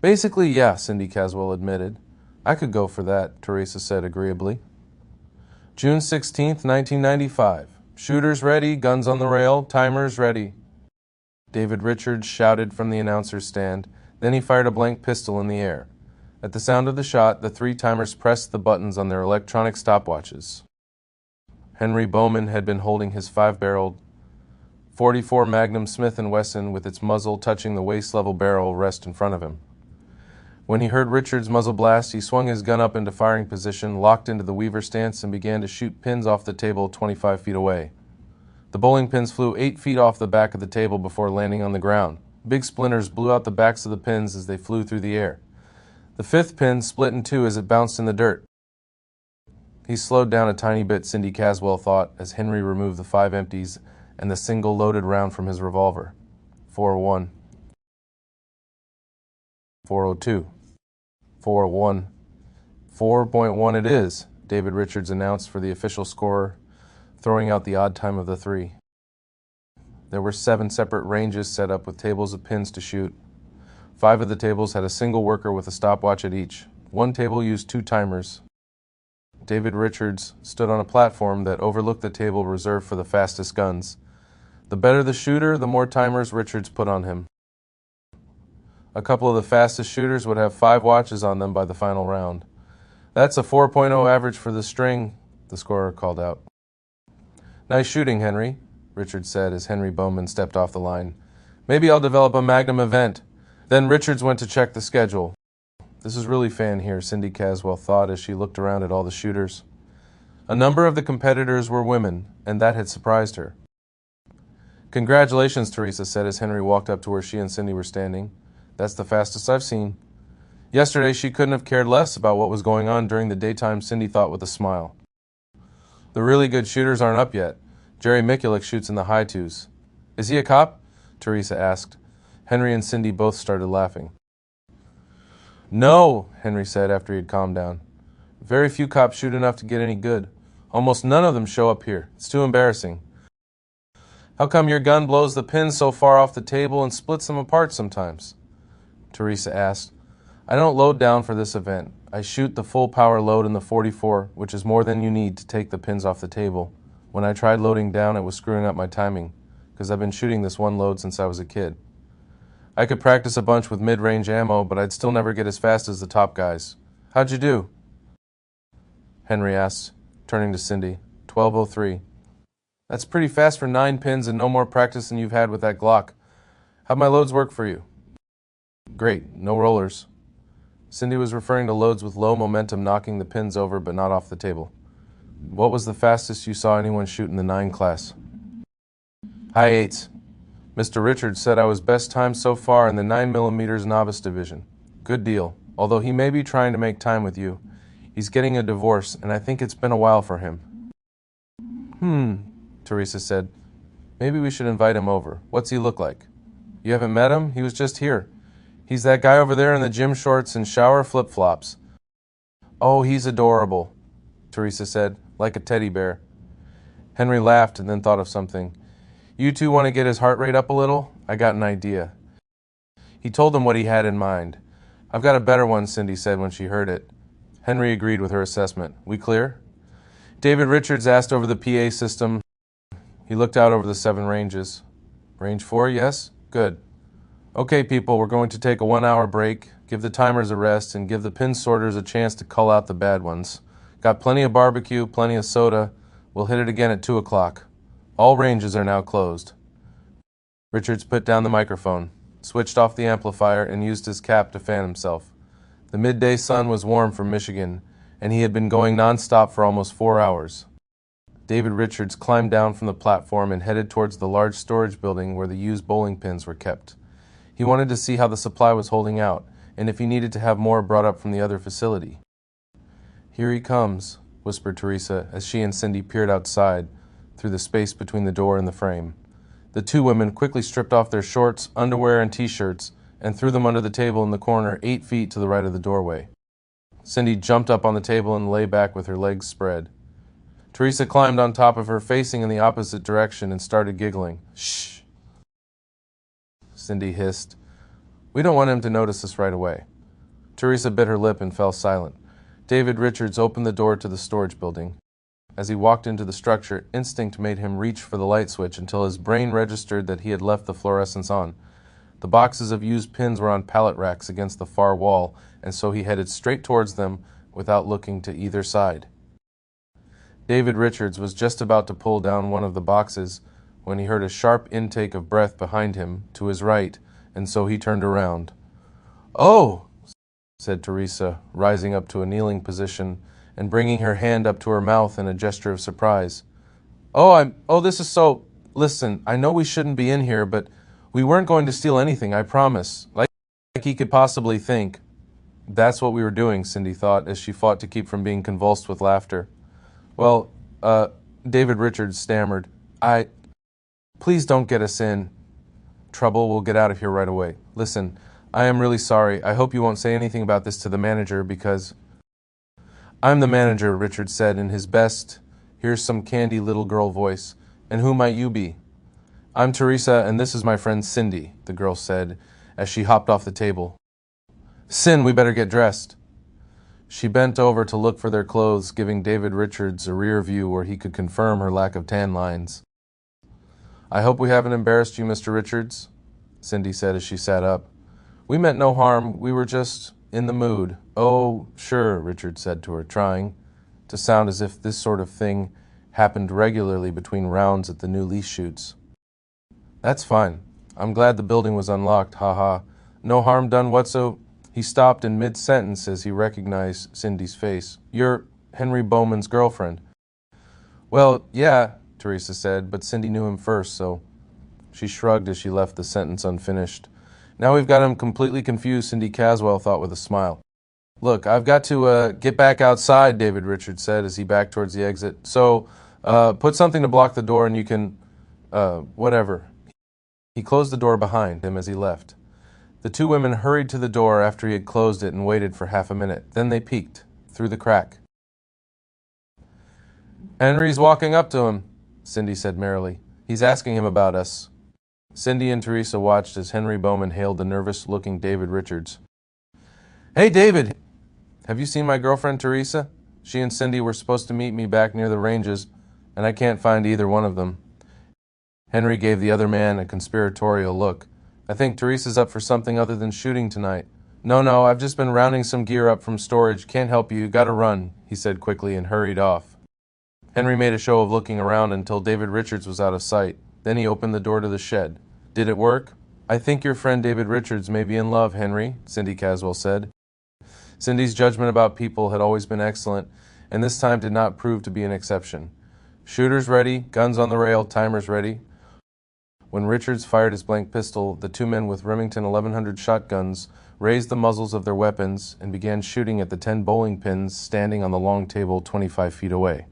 Basically, yeah, Cindy Caswell admitted. I could go for that, Teresa said agreeably. June 16th, 1995. Shooters ready, guns on the rail, timers ready. David Richards shouted from the announcer's stand. Then he fired a blank pistol in the air. At the sound of the shot, the 3 timers pressed the buttons on their electronic stopwatches. Henry Bowman had been holding his 5-barreled .44 Magnum Smith & Wesson with its muzzle touching the waist-level barrel rest in front of him. When he heard Richards' muzzle blast, he swung his gun up into firing position, locked into the Weaver stance, and began to shoot pins off the table 25 feet away. The bowling pins flew 8 feet off the back of the table before landing on the ground. Big splinters blew out the backs of the pins as they flew through the air. The 5th pin split in 2 as it bounced in the dirt. He slowed down a tiny bit, Cindy Caswell thought, as Henry removed the 5 empties and the single loaded round from his revolver. 401. 402. 401. 4.1 it is, David Richards announced for the official scorer, throwing out the odd time of the 3. There were 7 separate ranges set up with tables of pins to shoot. 5 of the tables had a single worker with a stopwatch at each. 1 table used 2 timers. David Richards stood on a platform that overlooked the table reserved for the fastest guns. The better the shooter, the more timers Richards put on him. A couple of the fastest shooters would have 5 watches on them by the final round. That's a 4.0 average for the string, the scorer called out. Nice shooting, Henry, Richards said as Henry Bowman stepped off the line. Maybe I'll develop a Magnum event. Then Richards went to check the schedule. This is really fan here, Cindy Caswell thought as she looked around at all the shooters. A number of the competitors were women, and that had surprised her. Congratulations, Teresa said as Henry walked up to where she and Cindy were standing. That's the fastest I've seen. Yesterday she couldn't have cared less about what was going on during the daytime, Cindy thought with a smile. The really good shooters aren't up yet. Jerry Mikulik shoots in the high 2s. Is he a cop? Teresa asked. Henry and Cindy both started laughing. No, Henry said after he had calmed down. Very few cops shoot enough to get any good. Almost none of them show up here. It's too embarrassing. How come your gun blows the pins so far off the table and splits them apart sometimes? Teresa asked. I don't load down for this event. I shoot the full power load in the 44, which is more than you need to take the pins off the table. When I tried loading down, it was screwing up my timing, because I've been shooting this one load since I was a kid. I could practice a bunch with mid-range ammo, but I'd still never get as fast as the top guys. How'd you do? Henry asked, turning to Cindy. 12:03. That's pretty fast for 9 pins and no more practice than you've had with that Glock. How'd my loads work for you? Great, no rollers. Cindy was referring to loads with low momentum knocking the pins over but not off the table. What was the fastest you saw anyone shoot in the 9 class? High 8s. Mr. Richards said I was best timed so far in the 9mm novice division. Good deal, although he may be trying to make time with you. He's getting a divorce, and I think it's been a while for him. Teresa said. Maybe we should invite him over. What's he look like? You haven't met him? He was just here. He's that guy over there in the gym shorts and shower flip-flops. Oh, he's adorable, Teresa said, like a teddy bear. Henry laughed and then thought of something. You two want to get his heart rate up a little? I got an idea. He told them what he had in mind. I've got a better one, Cindy said when she heard it. Henry agreed with her assessment. We clear? David Richards asked over the PA system. He looked out over the 7 ranges. Range 4, yes? Good. Okay, people, we're going to take a 1-hour break, give the timers a rest, and give the pin sorters a chance to cull out the bad ones. Got plenty of barbecue, plenty of soda. We'll hit it again at 2 o'clock. All ranges are now closed. Richards put down the microphone, switched off the amplifier, and used his cap to fan himself. The midday sun was warm from Michigan, and he had been going nonstop for almost 4 hours. David Richards climbed down from the platform and headed towards the large storage building where the used bowling pins were kept. He wanted to see how the supply was holding out, and if he needed to have more brought up from the other facility. "Here he comes," whispered Teresa as she and Cindy peered outside through the space between the door and the frame. The two women quickly stripped off their shorts, underwear, and t-shirts and threw them under the table in the corner 8 feet to the right of the doorway. Cindy jumped up on the table and lay back with her legs spread. Teresa climbed on top of her, facing in the opposite direction, and started giggling. "Shh," Cindy hissed. "We don't want him to notice us right away." Teresa bit her lip and fell silent. David Richards opened the door to the storage building. As he walked into the structure, instinct made him reach for the light switch until his brain registered that he had left the fluorescents on. The boxes of used pins were on pallet racks against the far wall, and so he headed straight towards them without looking to either side. David Richards was just about to pull down one of the boxes when he heard a sharp intake of breath behind him, to his right, and so he turned around. "Oh," said Teresa, rising up to a kneeling position and bringing her hand up to her mouth in a gesture of surprise. Oh, this is so... Listen, I know we shouldn't be in here, but we weren't going to steal anything, I promise. Like he could possibly think." "That's what we were doing," Cindy thought, as she fought to keep from being convulsed with laughter. "Well, David Richards stammered. Please don't get us in trouble. We'll get out of here right away. Listen, I am really sorry. I hope you won't say anything about this to the manager because..." "I'm the manager," Richards said in his best, "here's some candy little girl voice. And who might you be?" "I'm Teresa, and this is my friend Cindy," the girl said as she hopped off the table. "Sin, we better get dressed." She bent over to look for their clothes, giving David Richards a rear view where he could confirm her lack of tan lines. "I hope we haven't embarrassed you, Mr. Richards," Cindy said as she sat up. "We meant no harm. We were just in the mood." "Oh, sure," Richards said to her, trying to sound as if this sort of thing happened regularly between rounds at the new lease shoots. "That's fine. I'm glad the building was unlocked, haha. No harm done whatso..." He stopped in mid-sentence as he recognized Cindy's face. "You're Henry Bowman's girlfriend." "Well, yeah," Teresa said, but Cindy knew him first, so she shrugged as she left the sentence unfinished. "Now we've got him completely confused," Cindy Caswell thought with a smile. "Look, I've got to get back outside," David Richards said as he backed towards the exit. "So, put something to block the door and you can, whatever." He closed the door behind him as he left. The two women hurried to the door after he had closed it and waited for half a minute. Then they peeked through the crack. "Henry's walking up to him," Cindy said merrily. "He's asking him about us." Cindy and Teresa watched as Henry Bowman hailed the nervous-looking David Richards. "Hey, David, have you seen my girlfriend, Teresa? She and Cindy were supposed to meet me back near the ranges, and I can't find either one of them." Henry gave the other man a conspiratorial look. "I think Teresa's up for something other than shooting tonight." No, I've just been rounding some gear up from storage. Can't help you. Gotta run," he said quickly and hurried off. Henry made a show of looking around until David Richards was out of sight. Then he opened the door to the shed. "Did it work?" "I think your friend David Richards may be in love, Henry," Cindy Caswell said. Cindy's judgment about people had always been excellent, and this time did not prove to be an exception. Shooters ready, guns on the rail, timers ready. When Richards fired his blank pistol, the two men with Remington 1100 shotguns raised the muzzles of their weapons and began shooting at the 10 bowling pins standing on the long table 25 feet away.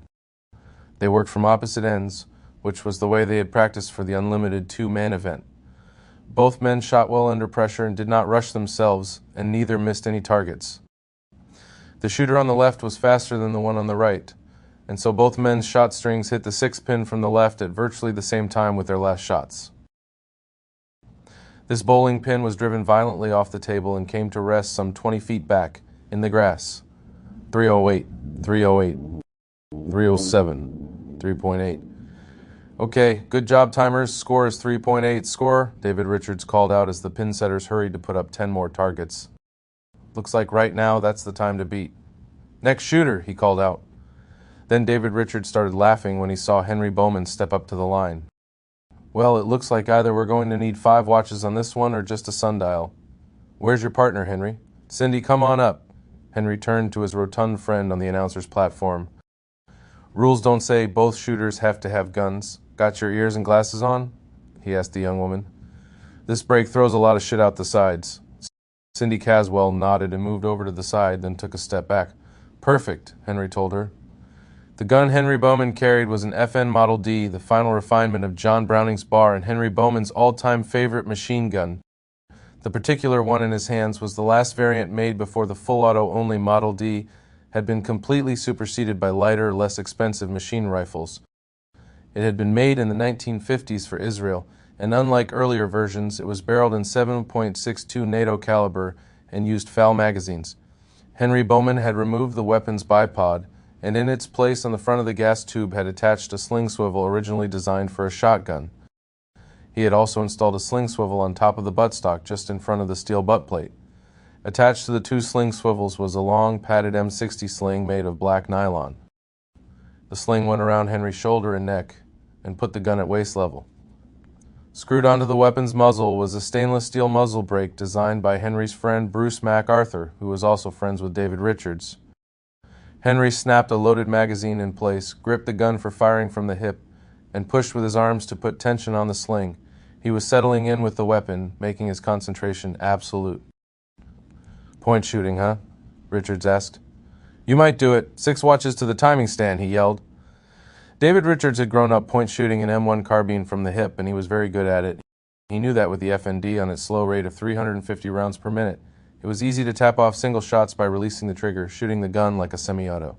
They worked from opposite ends, which was the way they had practiced for the unlimited two-man event. Both men shot well under pressure and did not rush themselves, and neither missed any targets. The shooter on the left was faster than the one on the right, and so both men's shot strings hit the 6th pin from the left at virtually the same time with their last shots. This bowling pin was driven violently off the table and came to rest some 20 feet back, in the grass. 308, 308, 307, 3.8. Okay, good job, timers. Score is 3.8. Score, David Richards called out as the pin setters hurried to put up 10 more targets. Looks like right now that's the time to beat. Next shooter, he called out. Then David Richards started laughing when he saw Henry Bowman step up to the line. Well, it looks like either we're going to need 5 watches on this one or just a sundial. Where's your partner, Henry? Cindy, come on up. Henry turned to his rotund friend on the announcer's platform. Rules don't say both shooters have to have guns. Got your ears and glasses on? He asked the young woman. This break throws a lot of shit out the sides. Cindy Caswell nodded and moved over to the side, then took a step back. Perfect, Henry told her. The gun Henry Bowman carried was an FN Model D, the final refinement of John Browning's bar and Henry Bowman's all-time favorite machine gun. The particular one in his hands was the last variant made before the full-auto-only Model D had been completely superseded by lighter, less expensive machine rifles. It had been made in the 1950s for Israel, and unlike earlier versions, it was barreled in 7.62 NATO caliber and used FAL magazines. Henry Bowman had removed the weapon's bipod, and in its place on the front of the gas tube had attached a sling swivel originally designed for a shotgun. He had also installed a sling swivel on top of the buttstock just in front of the steel butt plate. Attached to the 2 sling swivels was a long, padded M60 sling made of black nylon. The sling went around Henry's shoulder and neck and put the gun at waist level. Screwed onto the weapon's muzzle was a stainless steel muzzle brake designed by Henry's friend Bruce MacArthur, who was also friends with David Richards. Henry snapped a loaded magazine in place, gripped the gun for firing from the hip, and pushed with his arms to put tension on the sling. He was settling in with the weapon, making his concentration absolute. Point shooting, huh? Richards asked. You might do it. 6 watches to the timing stand, he yelled. David Richards had grown up point shooting an M1 carbine from the hip, and he was very good at it. He knew that with the FND on its slow rate of 350 rounds per minute, it was easy to tap off single shots by releasing the trigger, shooting the gun like a semi-auto.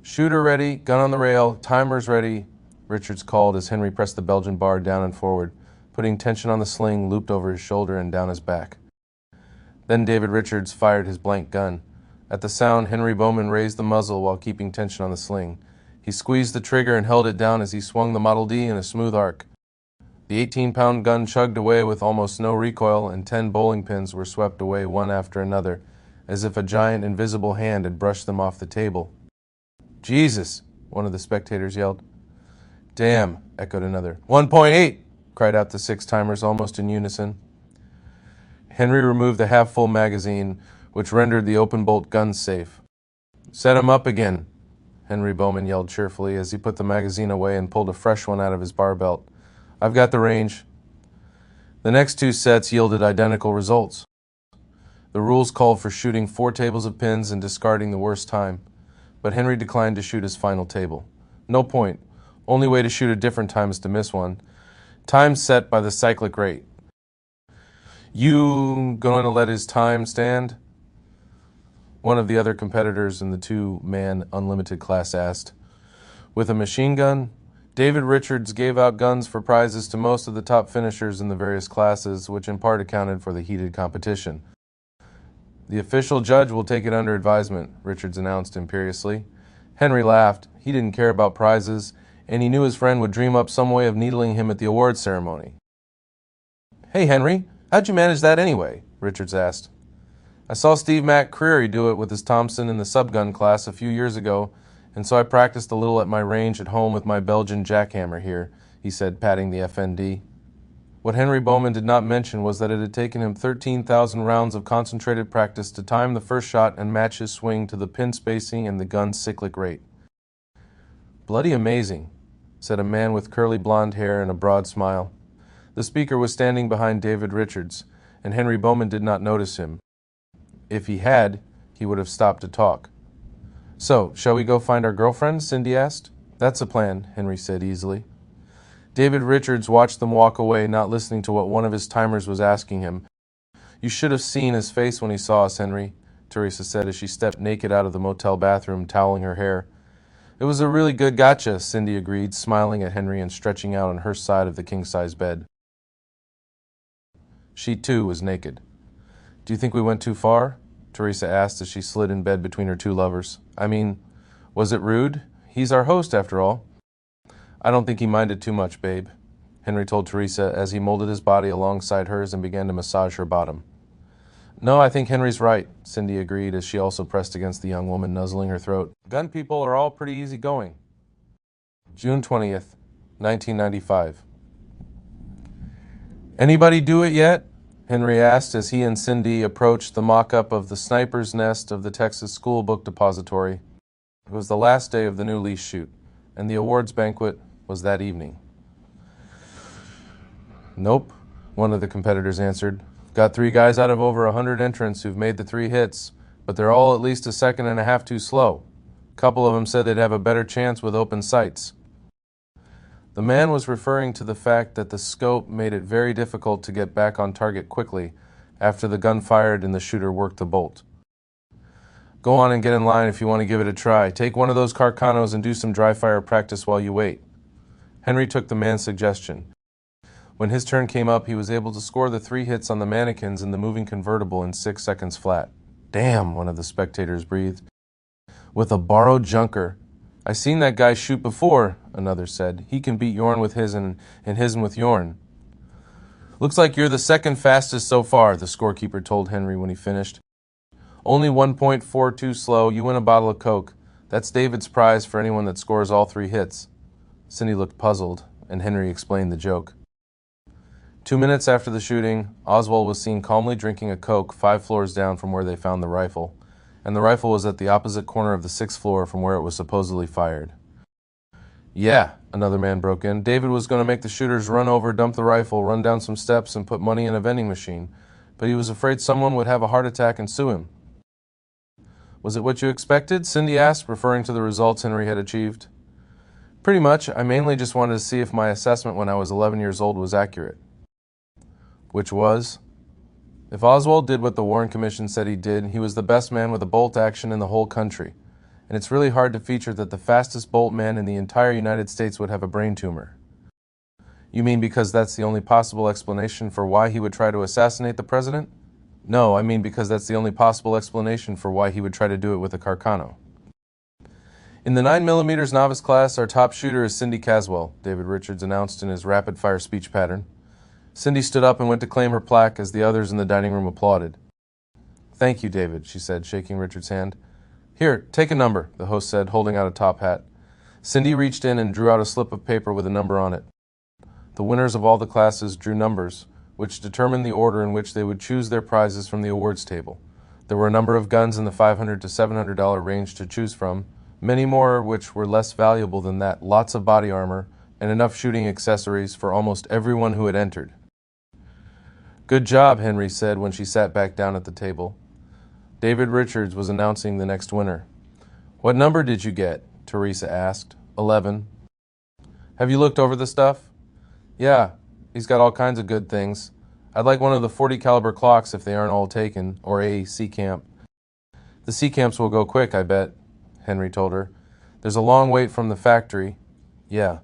Shooter ready, gun on the rail, timers ready, Richards called as Henry pressed the Belgian bar down and forward, putting tension on the sling looped over his shoulder and down his back. Then David Richards fired his blank gun. At the sound, Henry Bowman raised the muzzle while keeping tension on the sling. He squeezed the trigger and held it down as he swung the Model D in a smooth arc. The 18-pound gun chugged away with almost no recoil, and 10 bowling pins were swept away one after another, as if a giant invisible hand had brushed them off the table. Jesus, one of the spectators yelled. Damn, echoed another. 1.8, cried out the 6 timers almost in unison. Henry removed the half-full magazine, which rendered the open-bolt gun safe. Set him up again, Henry Bowman yelled cheerfully as he put the magazine away and pulled a fresh one out of his bar belt. I've got the range. The next 2 sets yielded identical results. The rules called for shooting 4 tables of pins and discarding the worst time, but Henry declined to shoot his final table. No point. Only way to shoot a different time is to miss one. Time set by the cyclic rate. You going to let his time stand? One of the other competitors in the 2-man unlimited class asked. With a machine gun, David Richards gave out guns for prizes to most of the top finishers in the various classes, which in part accounted for the heated competition. The official judge will take it under advisement, Richards announced imperiously. Henry laughed. He didn't care about prizes, and he knew his friend would dream up some way of needling him at the awards ceremony. Hey, Henry, how'd you manage that anyway? Richards asked. I saw Steve McCreary do it with his Thompson in the subgun class a few years ago, and so I practiced a little at my range at home with my Belgian jackhammer here, he said, patting the FND. What Henry Bowman did not mention was that it had taken him 13,000 rounds of concentrated practice to time the first shot and match his swing to the pin spacing and the gun's cyclic rate. Bloody amazing, said a man with curly blonde hair and a broad smile. The speaker was standing behind David Richards, and Henry Bowman did not notice him. If he had, he would have stopped to talk. So, shall we go find our girlfriend? Cindy asked. That's a plan, Henry said easily. David Richards watched them walk away, not listening to what one of his timers was asking him. You should have seen his face when he saw us, Henry, Teresa said as she stepped naked out of the motel bathroom, toweling her hair. It was a really good gotcha, Cindy agreed, smiling at Henry and stretching out on her side of the king-size bed. She, too, was naked. Do you think we went too far? Teresa asked as she slid in bed between her 2 lovers. I mean, was it rude? He's our host, after all. I don't think he minded too much, babe, Henry told Teresa as he molded his body alongside hers and began to massage her bottom. No, I think Henry's right, Cindy agreed as she also pressed against the young woman, nuzzling her throat. Gun people are all pretty easygoing. June 20th, 1995. Anybody do it yet? Henry asked as he and Cindy approached the mock-up of the sniper's nest of the Texas School Book Depository. It was the last day of the new lease shoot, and the awards banquet was that evening. Nope, one of the competitors answered. Got 3 guys out of over 100 entrants who've made the 3 hits, but they're all at least a second and a half too slow. A couple of them said they'd have a better chance with open sights. The man was referring to the fact that the scope made it very difficult to get back on target quickly after the gun fired and the shooter worked the bolt. Go on and get in line if you want to give it a try. Take one of those Carcanos and do some dry fire practice while you wait. Henry took the man's suggestion. When his turn came up, he was able to score the 3 hits on the mannequins in the moving convertible in 6 seconds flat. Damn, one of the spectators breathed. With a borrowed junker. I seen that guy shoot before, another said. He can beat yourn with his and his'n with yourn. Looks like you're the second fastest so far, the scorekeeper told Henry when he finished. Only 1.42 slow, you win a bottle of Coke. That's David's prize for anyone that scores all 3 hits. Cindy looked puzzled, and Henry explained the joke. 2 minutes after the shooting, Oswald was seen calmly drinking a Coke 5 floors down from where they found the rifle, and the rifle was at the opposite corner of the 6th floor from where it was supposedly fired. Yeah, another man broke in. David was going to make the shooters run over, dump the rifle, run down some steps, and put money in a vending machine, but he was afraid someone would have a heart attack and sue him. Was it what you expected? Cindy asked, referring to the results Henry had achieved. Pretty much. I mainly just wanted to see if my assessment when I was 11 years old was accurate. Which was? If Oswald did what the Warren Commission said he did, he was the best man with a bolt action in the whole country. And it's really hard to feature that the fastest bolt man in the entire United States would have a brain tumor. You mean because that's the only possible explanation for why he would try to assassinate the president? No, I mean because that's the only possible explanation for why he would try to do it with a Carcano. In the 9mm novice class, our top shooter is Cindy Caswell, David Richards announced in his rapid-fire speech pattern. Cindy stood up and went to claim her plaque as the others in the dining room applauded. Thank you, David, she said, shaking Richards' hand. Here, take a number, the host said, holding out a top hat. Cindy reached in and drew out a slip of paper with a number on it. The winners of all the classes drew numbers, which determined the order in which they would choose their prizes from the awards table. There were a number of guns in the $500 to $700 range to choose from, many more which were less valuable than that, lots of body armor, and enough shooting accessories for almost everyone who had entered. Good job, Henry said when she sat back down at the table. David Richards was announcing the next winner. What number did you get? Teresa asked. 11. Have you looked over the stuff? Yeah, he's got all kinds of good things. I'd like one of the .40 caliber clocks if they aren't all taken, or a C-camp. The C-camps will go quick, I bet, Henry told her. There's a long wait from the factory. Yeah.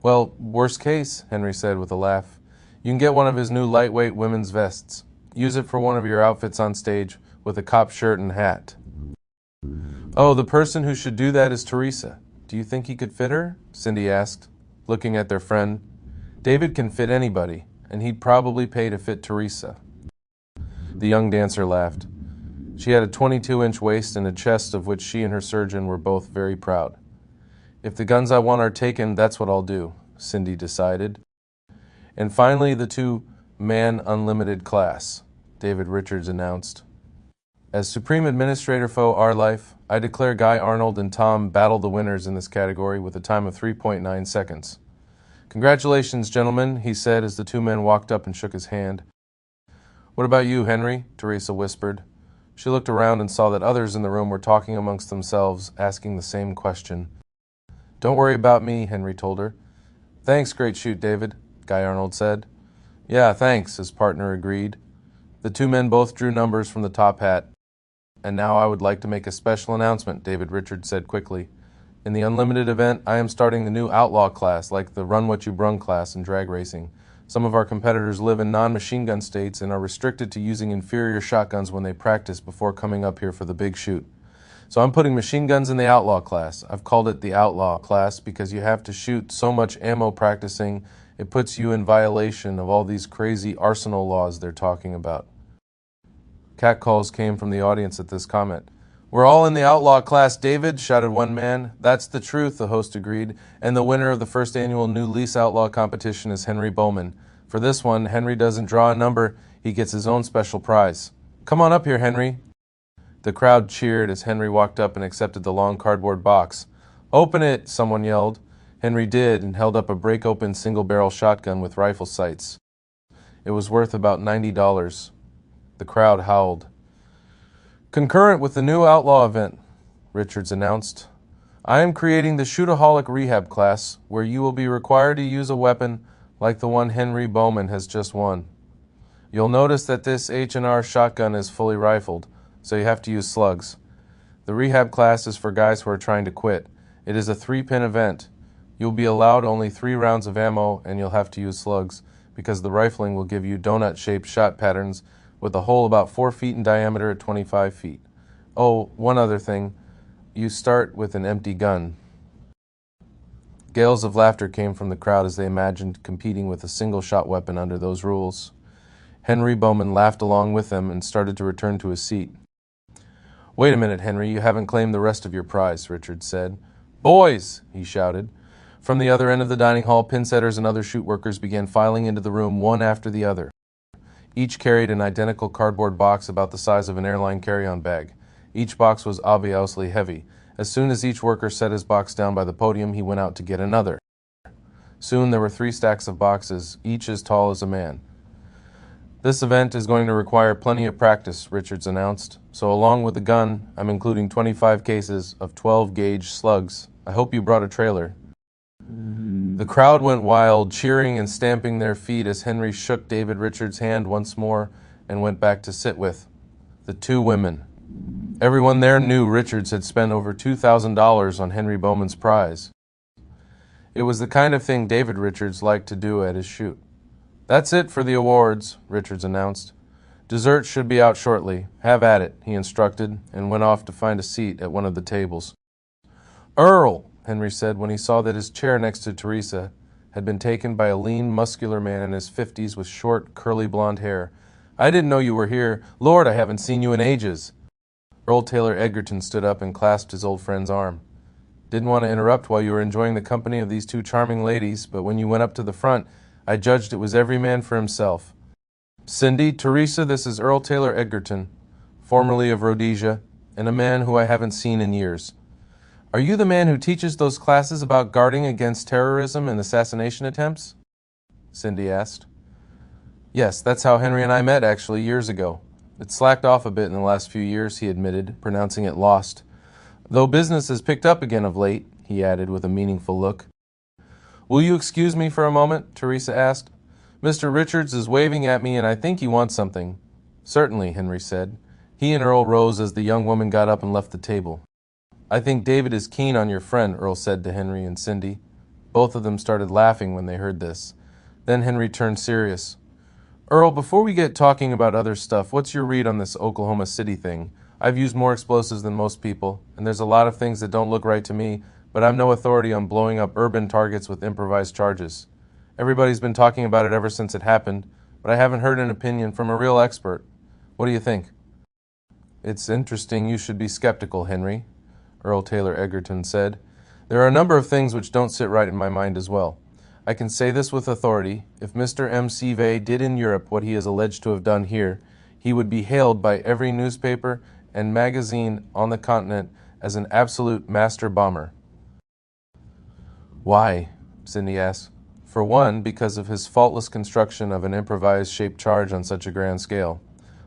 Well, worst case, Henry said with a laugh. You can get one of his new lightweight women's vests. Use it for one of your outfits on stage with a cop shirt and hat. Oh, the person who should do that is Teresa. Do you think he could fit her? Cindy asked, looking at their friend. David can fit anybody, and he'd probably pay to fit Teresa. The young dancer laughed. She had a 22-inch waist and a chest of which she and her surgeon were both very proud. If the guns I want are taken, that's what I'll do, Cindy decided. And finally, the 2-man unlimited class, David Richards announced. As Supreme Administrator for our life, I declare Guy Arnold and Tom battle the winners in this category with a time of 3.9 seconds. Congratulations, gentlemen, he said as the 2 men walked up and shook his hand. What about you, Henry? Teresa whispered. She looked around and saw that others in the room were talking amongst themselves, asking the same question. Don't worry about me, Henry told her. Thanks, great shoot, David, Guy Arnold said. Yeah, thanks, his partner agreed. The 2 men both drew numbers from the top hat. And now I would like to make a special announcement, David Richards said quickly. In the Unlimited event, I am starting the new Outlaw class, like the Run What You Brung class in drag racing. Some of our competitors live in non-machine gun states and are restricted to using inferior shotguns when they practice before coming up here for the big shoot. So I'm putting machine guns in the outlaw class. I've called it the outlaw class because you have to shoot so much ammo practicing, it puts you in violation of all these crazy arsenal laws they're talking about. Catcalls came from the audience at this comment. We're all in the outlaw class, David, shouted one man. That's the truth, the host agreed, and the winner of the first annual New Lease Outlaw competition is Henry Bowman. For this one, Henry doesn't draw a number, he gets his own special prize. Come on up here, Henry. The crowd cheered as Henry walked up and accepted the long cardboard box. Open it, someone yelled. Henry did and held up a break-open single-barrel shotgun with rifle sights. It was worth about $90. The crowd howled. Concurrent with the new outlaw event, Richards announced, I am creating the Shootaholic Rehab class, where you will be required to use a weapon like the one Henry Bowman has just won. You'll notice that this H&R shotgun is fully rifled, so you have to use slugs. The rehab class is for guys who are trying to quit. It is a 3-pin event. You'll be allowed only 3 rounds of ammo, and you'll have to use slugs, because the rifling will give you donut-shaped shot patterns with a hole about 4 feet in diameter at 25 feet. Oh, one other thing. You start with an empty gun. Gales of laughter came from the crowd as they imagined competing with a single-shot weapon under those rules. Henry Bowman laughed along with them and started to return to his seat. Wait a minute, Henry, you haven't claimed the rest of your prize, Richards said. Boys, he shouted. From the other end of the dining hall, pinsetters and other shoot workers began filing into the room one after the other. Each carried an identical cardboard box about the size of an airline carry-on bag. Each box was obviously heavy. As soon as each worker set his box down by the podium, he went out to get another. Soon there were 3 stacks of boxes, each as tall as a man. This event is going to require plenty of practice, Richards announced. So along with the gun, I'm including 25 cases of 12-gauge slugs. I hope you brought a trailer. The crowd went wild, cheering and stamping their feet as Henry shook David Richards' hand once more and went back to sit with the 2 women. Everyone there knew Richards had spent over $2,000 on Henry Bowman's prize. It was the kind of thing David Richards liked to do at his shoot. That's it for the awards, Richards announced. Dessert should be out shortly. Have at it, he instructed, and went off to find a seat at one of the tables. Earl, Henry said when he saw that his chair next to Teresa had been taken by a lean, muscular man in his 50s with short, curly blonde hair. I didn't know you were here. Lord, I haven't seen you in ages. Earl Taylor Edgerton stood up and clasped his old friend's arm. Didn't want to interrupt while you were enjoying the company of these 2 charming ladies, but when you went up to the front, I judged it was every man for himself. Cindy, Teresa, this is Earl Taylor Edgerton, formerly of Rhodesia, and a man who I haven't seen in years. Are you the man who teaches those classes about guarding against terrorism and assassination attempts? Cindy asked. Yes, that's how Henry and I met, actually, years ago. It slacked off a bit in the last few years, he admitted, pronouncing it lost. Though business has picked up again of late, he added with a meaningful look. Will you excuse me for a moment? Teresa asked. Mr. Richards is waving at me, and I think he wants something. Certainly, Henry said. He and Earl rose as the young woman got up and left the table. I think David is keen on your friend, Earl said to Henry and Cindy. Both of them started laughing when they heard this. Then Henry turned serious. Earl, before we get talking about other stuff, what's your read on this Oklahoma City thing? I've used more explosives than most people, and there's a lot of things that don't look right to me, but I'm no authority on blowing up urban targets with improvised charges. Everybody's been talking about it ever since it happened, but I haven't heard an opinion from a real expert. What do you think? It's interesting you should be skeptical, Henry, Earl Taylor Edgerton said. There are a number of things which don't sit right in my mind as well. I can say this with authority. If Mr. M. Sive did in Europe what he is alleged to have done here, he would be hailed by every newspaper and magazine on the continent as an absolute master bomber. Why? Cindy asked. For one, because of his faultless construction of an improvised shaped charge on such a grand scale.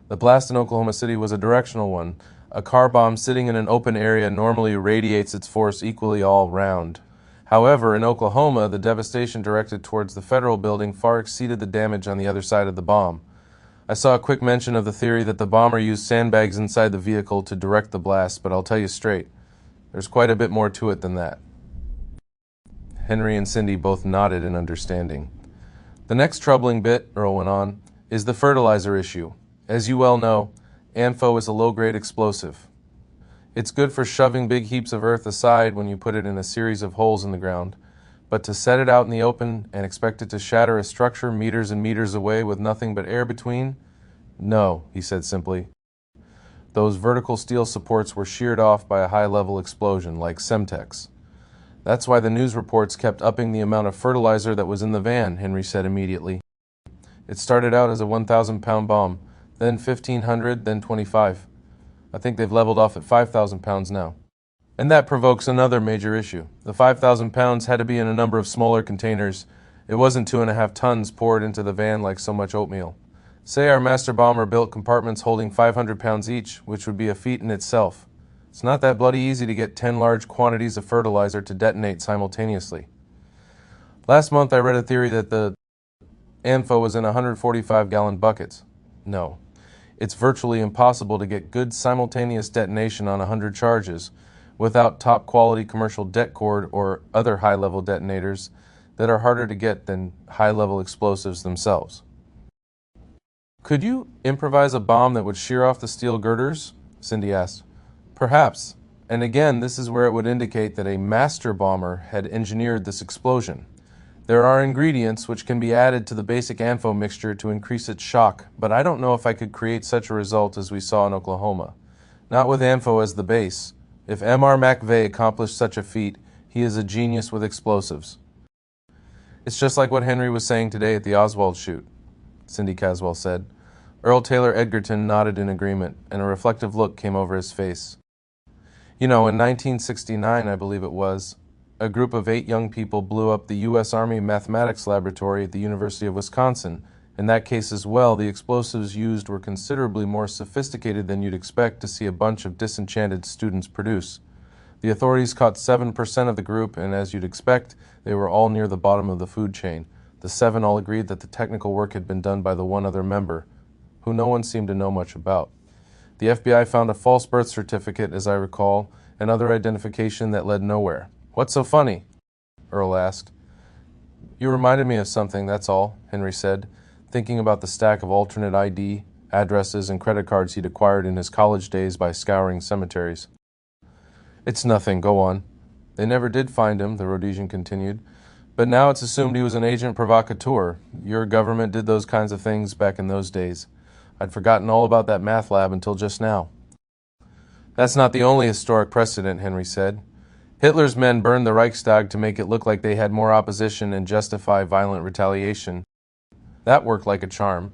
The blast in Oklahoma City was a directional one. A car bomb sitting in an open area normally radiates its force equally all round. However, in Oklahoma, the devastation directed towards the federal building far exceeded the damage on the other side of the bomb. I saw a quick mention of the theory that the bomber used sandbags inside the vehicle to direct the blast, but I'll tell you straight, there's quite a bit more to it than that. Henry and Cindy both nodded in understanding. The next troubling bit, Earl went on, is the fertilizer issue. As you well know, ANFO is a low-grade explosive. It's good for shoving big heaps of earth aside when you put it in a series of holes in the ground, but to set it out in the open and expect it to shatter a structure meters and meters away with nothing but air between? No, he said simply. Those vertical steel supports were sheared off by a high-level explosion, like Semtex. That's why the news reports kept upping the amount of fertilizer that was in the van, Henry said immediately. It started out as a 1,000-pound bomb, then 1,500, then 25. I think they've leveled off at 5,000 pounds now. And that provokes another major issue. The 5,000 pounds had to be in a number of smaller containers. It wasn't 2.5 tons poured into the van like so much oatmeal. Say our master bomber built compartments holding 500 pounds each, which would be a feat in itself. It's not that bloody easy to get 10 large quantities of fertilizer to detonate simultaneously. Last month I read a theory that the ANFO was in 145-gallon buckets. No. It's virtually impossible to get good simultaneous detonation on 100 charges without top-quality commercial det cord or other high-level detonators that are harder to get than high-level explosives themselves. Could you improvise a bomb that would shear off the steel girders? Cindy asked. Perhaps. And again, this is where it would indicate that a master bomber had engineered this explosion. There are ingredients which can be added to the basic ANFO mixture to increase its shock, but I don't know if I could create such a result as we saw in Oklahoma. Not with ANFO as the base. If M.R. McVeigh accomplished such a feat, he is a genius with explosives. It's just like what Henry was saying today at the Oswald shoot, Cindy Caswell said. Earl Taylor Edgerton nodded in agreement, and a reflective look came over his face. You know, in 1969, I believe it was, a group of 8 young people blew up the U.S. Army Mathematics Laboratory at the University of Wisconsin. In that case as well, the explosives used were considerably more sophisticated than you'd expect to see a bunch of disenchanted students produce. The authorities caught 7% of the group, and as you'd expect, they were all near the bottom of the food chain. The 7 all agreed that the technical work had been done by the one other member, who no one seemed to know much about. The FBI found a false birth certificate, as I recall, and other identification that led nowhere. What's so funny? Earl asked. You reminded me of something, that's all, Henry said, thinking about the stack of alternate ID, addresses, and credit cards he'd acquired in his college days by scouring cemeteries. It's nothing, go on. They never did find him, the Rhodesian continued, but now it's assumed he was an agent provocateur. Your government did those kinds of things back in those days. I'd forgotten all about that math lab until just now. That's not the only historic precedent, Henry said. Hitler's men burned the Reichstag to make it look like they had more opposition and justify violent retaliation. That worked like a charm.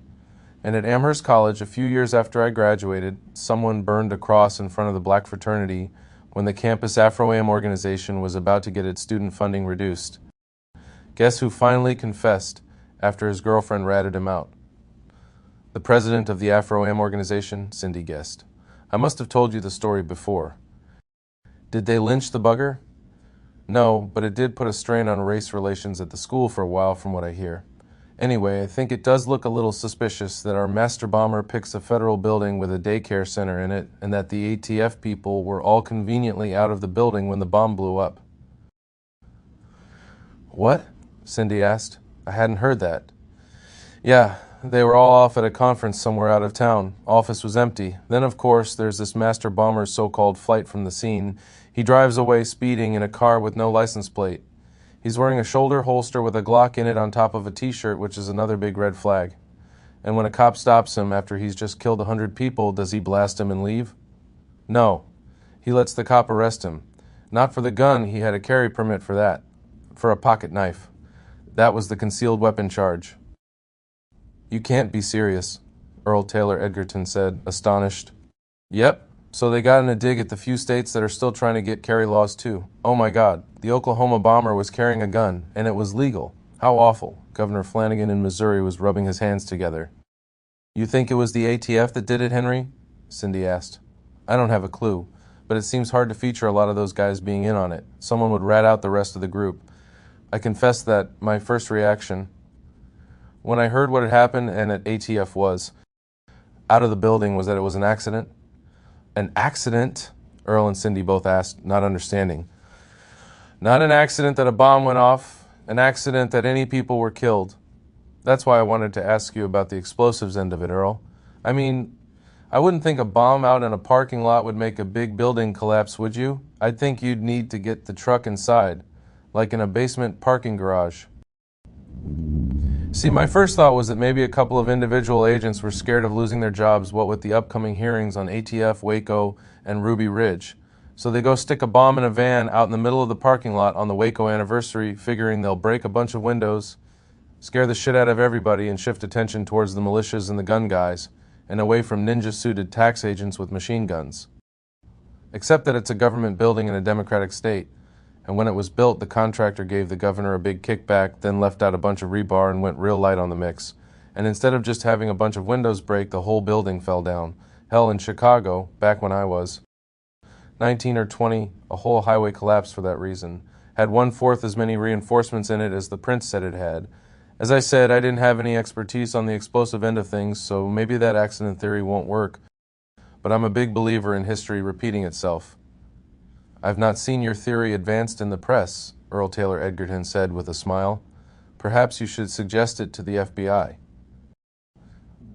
And at Amherst College, a few years after I graduated, someone burned a cross in front of the black fraternity when the campus Afro-Am organization was about to get its student funding reduced. Guess who finally confessed after his girlfriend ratted him out? The president of the Afro-Am organization, Cindy guessed. I must have told you the story before. Did they lynch the bugger? No, but it did put a strain on race relations at the school for a while from what I hear. Anyway, I think it does look a little suspicious that our master bomber picks a federal building with a daycare center in it and that the ATF people were all conveniently out of the building when the bomb blew up. What? Cindy asked. I hadn't heard that. Yeah, they were all off at a conference somewhere out of town. Office was empty. Then, of course, there's this master bomber's so-called flight from the scene. He drives away speeding in a car with no license plate. He's wearing a shoulder holster with a Glock in it on top of a t-shirt, which is another big red flag. And when a cop stops him after he's just killed 100 people, does he blast him and leave? No. He lets the cop arrest him. Not for the gun, he had a carry permit for that. For a pocket knife. That was the concealed weapon charge. You can't be serious, Earl Taylor Edgerton said, astonished. Yep, so they got in a dig at the few states that are still trying to get carry laws too. Oh my God, the Oklahoma bomber was carrying a gun, and it was legal. How awful. Governor Flanagan in Missouri was rubbing his hands together. You think it was the ATF that did it, Henry? Cindy asked. I don't have a clue, but it seems hard to feature a lot of those guys being in on it. Someone would rat out the rest of the group. I confess that my first reaction, when I heard what had happened and at ATF was out of the building, was that it was an accident. An accident? Earl and Cindy both asked, not understanding. Not an accident that a bomb went off, an accident that any people were killed. That's why I wanted to ask you about the explosives end of it, Earl. I mean, I wouldn't think a bomb out in a parking lot would make a big building collapse, would you? I'd think you'd need to get the truck inside, like in a basement parking garage. See, my first thought was that maybe a couple of individual agents were scared of losing their jobs, what with the upcoming hearings on ATF, Waco, and Ruby Ridge. So they go stick a bomb in a van out in the middle of the parking lot on the Waco anniversary, figuring they'll break a bunch of windows, scare the shit out of everybody, and shift attention towards the militias and the gun guys, and away from ninja-suited tax agents with machine guns. Except that it's a government building in a democratic state, and when it was built, the contractor gave the governor a big kickback, then left out a bunch of rebar and went real light on the mix. And instead of just having a bunch of windows break, the whole building fell down. Hell, in Chicago, back when I was 19 or 20, a whole highway collapsed for that reason. Had 1/4 as many reinforcements in it as the print said it had. As I said, I didn't have any expertise on the explosive end of things, so maybe that accident theory won't work. But I'm a big believer in history repeating itself. I've not seen your theory advanced in the press, Earl Taylor Edgerton said with a smile. Perhaps you should suggest it to the FBI.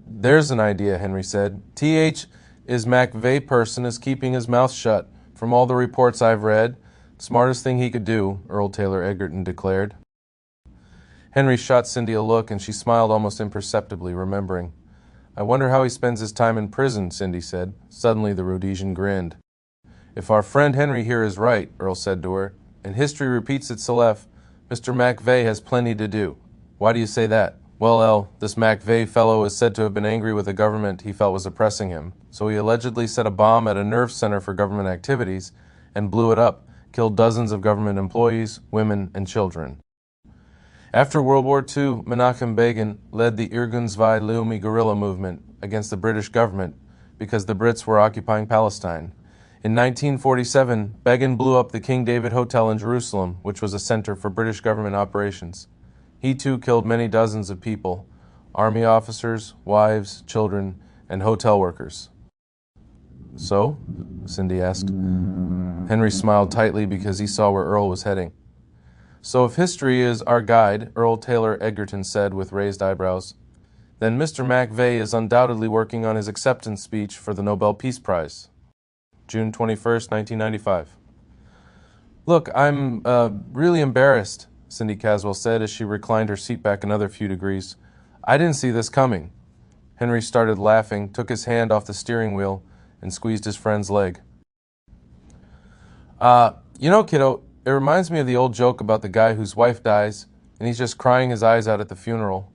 There's an idea, Henry said. TH is McVeigh person is keeping his mouth shut. From all the reports I've read, smartest thing he could do, Earl Taylor Edgerton declared. Henry shot Cindy a look, and she smiled almost imperceptibly, remembering. I wonder how he spends his time in prison, Cindy said. Suddenly the Rhodesian grinned. If our friend Henry here is right, Earl said to her, and history repeats itself, Mr. McVeigh has plenty to do. Why do you say that? Well, El, this McVeigh fellow is said to have been angry with the government he felt was oppressing him, so he allegedly set a bomb at a nerve center for government activities and blew it up, killed dozens of government employees, women, and children. After World War II, Menachem Begin led the Irgun Zvi Leumi guerrilla movement against the British government because the Brits were occupying Palestine. In 1947, Begin blew up the King David Hotel in Jerusalem, which was a center for British government operations. He too killed many dozens of people, army officers, wives, children, and hotel workers. So? Cindy asked. Henry smiled tightly because he saw where Earl was heading. So if history is our guide, Earl Taylor Edgerton said with raised eyebrows, then Mr. McVeigh is undoubtedly working on his acceptance speech for the Nobel Peace Prize. June 21st, 1995. Look, I'm really embarrassed, Cindy Caswell said as she reclined her seat back another few degrees. I didn't see this coming. Henry started laughing, took his hand off the steering wheel, and squeezed his friend's leg. Kiddo, it reminds me of the old joke about the guy whose wife dies, and he's just crying his eyes out at the funeral.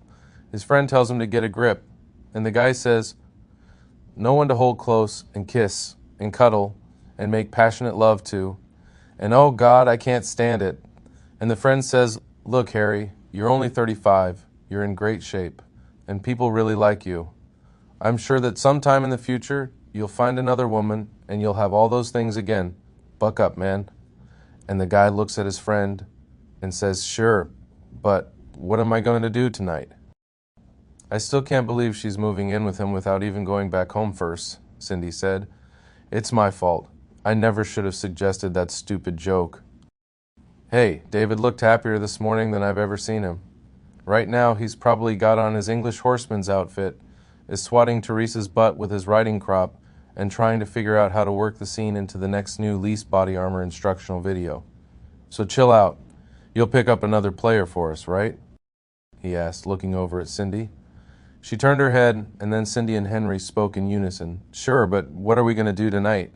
His friend tells him to get a grip, and the guy says, no one to hold close and kiss and cuddle and make passionate love to, and oh God, I can't stand it. And the friend says, look, Harry, you're only 35, you're in great shape, and people really like you. I'm sure that sometime in the future, you'll find another woman, and you'll have all those things again. Buck up, man. And the guy looks at his friend and says, sure, but what am I going to do tonight? I still can't believe she's moving in with him without even going back home first, Cindy said. It's my fault. I never should have suggested that stupid joke. Hey, David looked happier this morning than I've ever seen him. Right now, he's probably got on his English horseman's outfit, is swatting Teresa's butt with his riding crop, and trying to figure out how to work the scene into the next new Lease body armor instructional video. So chill out. You'll pick up another player for us, right? He asked, looking over at Cindy. She turned her head, and then Cindy and Henry spoke in unison. Sure, but what are we going to do tonight?